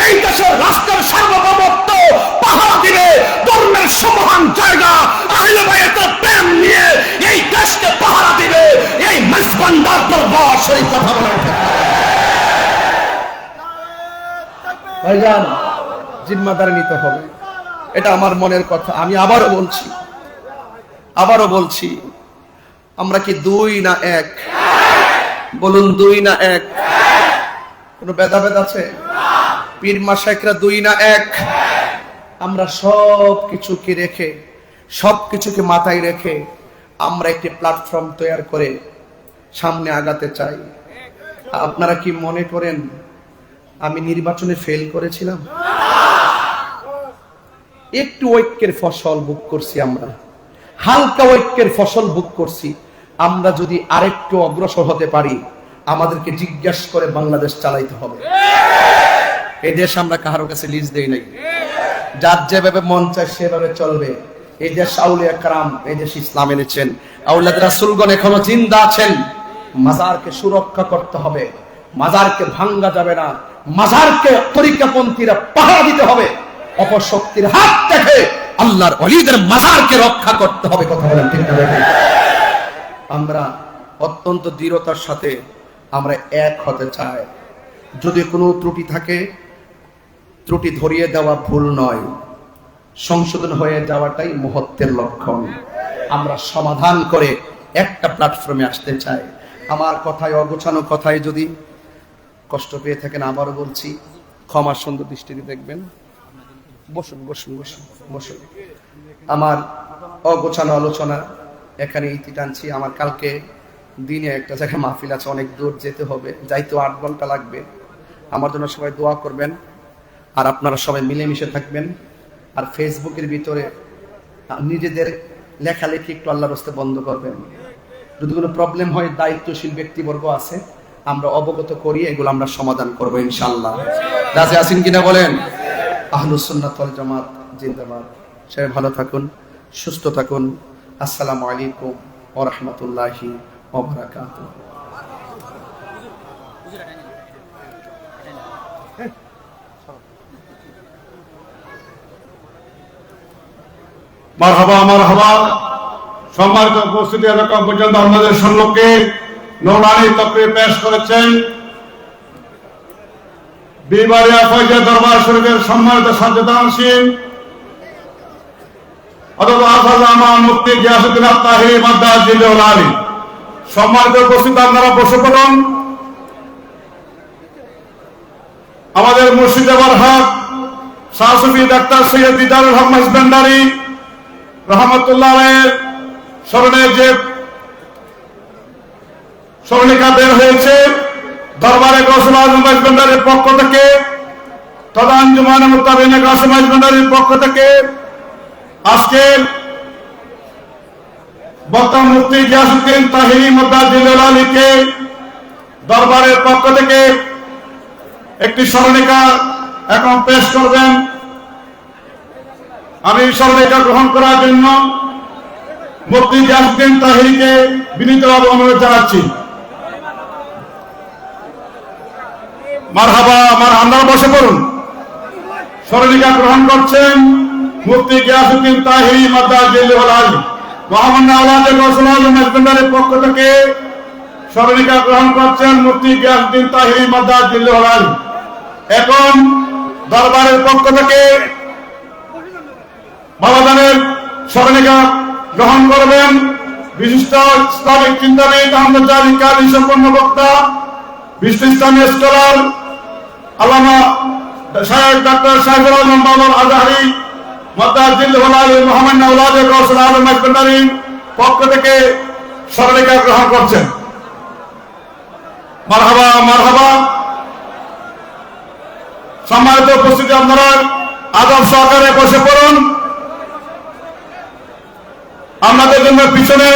এই দেশের রাষ্ট্রের সার্বভৌমত্ব পাহারা দিবে ধর্মের সমহান জায়গা আহলে বায়াতের প্রেম নিয়ে এই দেশকে পাহারা দিবে এই মেজবান্ডার দরবার শরীফ। কথা বলা ভাইজান, জিম্মাদারি নিতে হবে, এটা আমার মনের কথা। আমি আবারও বলছি, আমরা কি দুই না এক? বলুন, দুই না এক? কোনো ভেদাভেদ আছে? পীর মাশায়েখরা দুই না এক? আমরা সব কিছুকে মাথায় রেখে আমরা একটি প্ল্যাটফর্ম তৈরি করে সামনে আগাতে চাই। আপনারা কি মনে করেন আমি নির্বাচনে ফেল করেছিলাম? একটু ঐক্যের ফসল ভোগ করছি, আমরা হালকা ঐক্যের ফসল ভোগ করছি। আমরা যদি আরেকটু অগ্রসর হতে পারি, আমাদেরকে জিজ্ঞাসা করে বাংলাদেশ চালাইতে হবে। এই দেশ আমরা কারো কাছে লিজ দেই নাই, যার যেভাবে মন চায় সেভাবে চলবে। এই দেশ আউলিয়া کرام, এই দেশ ইসলাম এনেছেন, আউলাদ রাসূলগণ এখনো জিন্দা আছেন। মাজারকে সুরক্ষা করতে হবে, মাজারকে ভাঙ্গা যাবে না, মাজারকে তরিকাপন্থীরা পাহারা দিতে হবে। অপশক্তির হাত থেকে আল্লাহর ওলিদের মাজারকে রক্ষা করতে হবে। কথা বলেন ঠিক না? আমরা অত্যন্ত দৃঢ়তার সাথে আমরা এক হতে চাই। যদি কোনো ত্রুটি থাকে, ত্রুটি ধরিয়ে দেওয়া ভুল নয়, সংশোধন হয়ে যাওয়াটাই মহত্বের লক্ষণ। আমরা সমাধান করে একটা প্ল্যাটফর্মে আসতে চাই। আমার কথায়, অগোছানো কথায় যদি কষ্ট পেয়ে থাকেন, আবারও বলছি, ক্ষমার সুন্দর দৃষ্টিতে দেখবেন। বসুন বসুন বসুন বসুন। আমার অগোছানো আলোচনা এখানে ইতি টানছি। আমার কালকে দিনে একটা জায়গায় মাহফিল আছে, অনেক দূর যেতে হবে, যাইতে 8 ঘন্টা লাগবে। আমার জন্য সবাই দোয়া করবেন, আর আপনারা সবাই মিলেমিশে থাকবেন। আর ফেসবুকের ভিতরে নিজেদের লেখালেখি একটু আল্লাহর রাস্তায় বন্ধ করবেন। যদি কোনো প্রবলেম হয়, দায়িত্বশীল ব্যক্তিবর্গ আছে, আমরা অবগত করি, এগুলো আমরা সমাধান করবো ইনশাআল্লাহ। রাজি আছেন কিনা বলেন? আহলুস সুন্নাত ওয়াল জামাত জিন্দাবাদ। সবাই ভালো থাকুন, সুস্থ থাকুন। আসসালামু আলাইকুম ওয়া রাহমাতুল্লাহি ওয়া বারাকাতুহু। মারহাবা মারহাবা। সম্মানিত উপস্থিতি, এলাকা পর্যন্ত আপনাদের সম্মুখে নৌরানি তাকরীর পেশ করেছেন বিবারিয়া ফয়জা দরবার শরীফের সম্মানিত সাজ্জাদানশীন হযরত আল্লামা মুফতি গিয়াসউদ্দিন আত-তাহিরি মাদ্দাজিল্লাহুল আলী। সম্মানিত উপস্থিতি, আপনারা বসে পড়ুন। আমাদের মুর্শিদ হক শাহ সুফি ডাক্তার সৈয়দ দিদারুল হক মাইজভান্ডারী রহমতুল্লাহ আলাইহির স্মরণে যে স্মরণিকা বের হয়েছে দরবারে গৌসুল আজম মাইজভান্ডারীর পক্ষ থেকে, তথা আঞ্জুমানে মুত্তাবিনে কাসিম মাইজভান্ডারীর পক্ষ থেকে, আজকে বক্তা মুফতি গিয়াসউদ্দিন তাহিরি মাদ্দাজিল্লাহুল আলীকে দরবারের পক্ষ থেকে একটি স্মরণিকা এখন পেশ করবেন। আমি স্মরণিকা গ্রহণ করার জন্য মুফতি গিয়াসউদ্দিন তাহিরিকে বিনীতভাবে অনুরোধ জানাচ্ছি। মারহাবা। আপনারা বসে পড়ুন। স্মরণিকা গ্রহণ করছেন মুফতি গিয়াসউদ্দিন তাহিরি মাদ্দাজিল্লাহুল আলী মহামান্য আওলাদে গৌসুল আজম মাইজভান্ডারির পক্ষ থেকে স্মরণিকা গ্রহণ করছেন মুফতি গিয়াসউদ্দিন তাহিরি মাদ্দাজিল্লাহুল আলী। এখন দরবারের পক্ষ থেকে বাবাজানের স্মরণিকা গ্রহণ করবেন বিশিষ্ট ইসলামিক চিন্তাবিদ আহমদজানী কারি সম্পন্ন বক্তা, বিশিষ্ট ইসলামী স্কলার আল্লামা শায়েখ ডক্টর সাইফুল আজম বাবর আজহারি মাদ্দাজিল্লাহুল আলী মহামান্য আওলাদে গৌসুল আজম মাইজভান্ডারির পক্ষ থেকে স্মরণিকা গ্রহণ করছেন। মারহাবা মারহাবা। সম্মানিত উপস্থিতি, আপনারা আদব সহকারে বসে পড়ুন। আমাদের জন্য পিছনে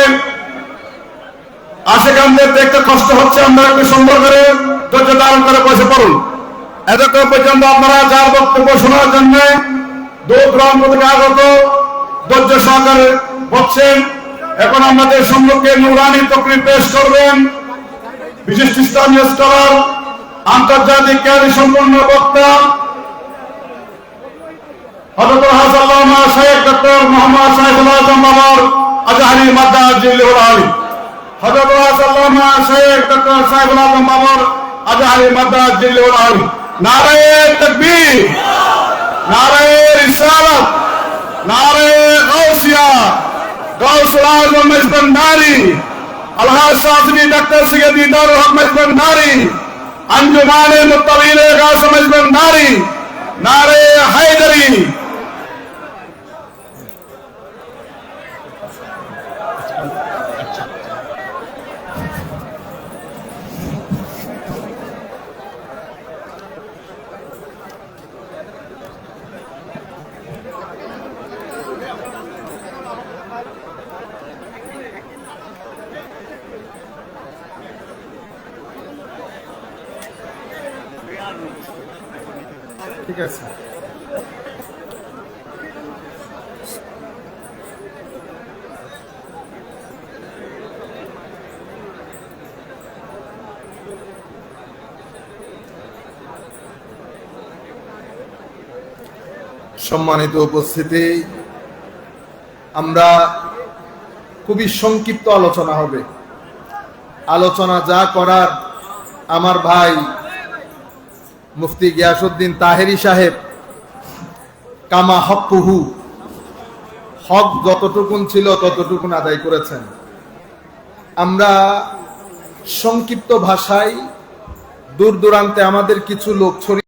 আশেকানদের দেখতে কষ্ট হচ্ছে, আমরা একটু সুন্দর করে ধৈর্য ধারণ করে বসে পড়ুন। এতক্ষণ পর্যন্ত আপনারা যার বক্তব্য শোনার জন্য দূর দূরান্ত থেকে আগত ধৈর্য সহকারে বসছেন। এখন আমাদের সম্মুখে নুরানি তকরির পেশ করবেন বিশিষ্ট ইসলামী স্কলার, আন্তর্জাতিক খ্যাতি সম্পন্ন বক্তা হযরত আল্লামা শায়েখ ডক্টর মুহাম্মদ সাইফুল আজম বাবর আজহারি মাদ্দাজিল্লাহুল আলী। হযরত আল্লামা শায়েখ ডক্টর সাইফুল আজম বাবর আজহারি মাদ্দাজিল্লাহুল আলী। নারায়ে তাকবীর, নারায়ে রিসালাত, নারায়ে গাউসিয়া, গাউসুল আজম মাইজভান্ডারি, আলহাজ সাদী ডক্টর সৈয়দি দারুল হক মাইজভান্ডারি, अंजुमाने मुत्तबीने गाउस माइजभान्डारी, नारे हैदरी। ঠিক আছে। সম্মানিত উপস্থিতি, আমরা খুবই সংক্ষিপ্ত আলোচনা হবে। আলোচনা যা করার আমার ভাই মুফতি গিয়াসউদ্দিন তাহেরি সাহেব কামা হকুহু, হক যতটুকুন ছিল ততটুকুন আদায় করেছেন। আমরা সংক্ষিপ্ত ভাষায় দূর দূরান্তে আমাদের কিছু লোক ছড়িয়ে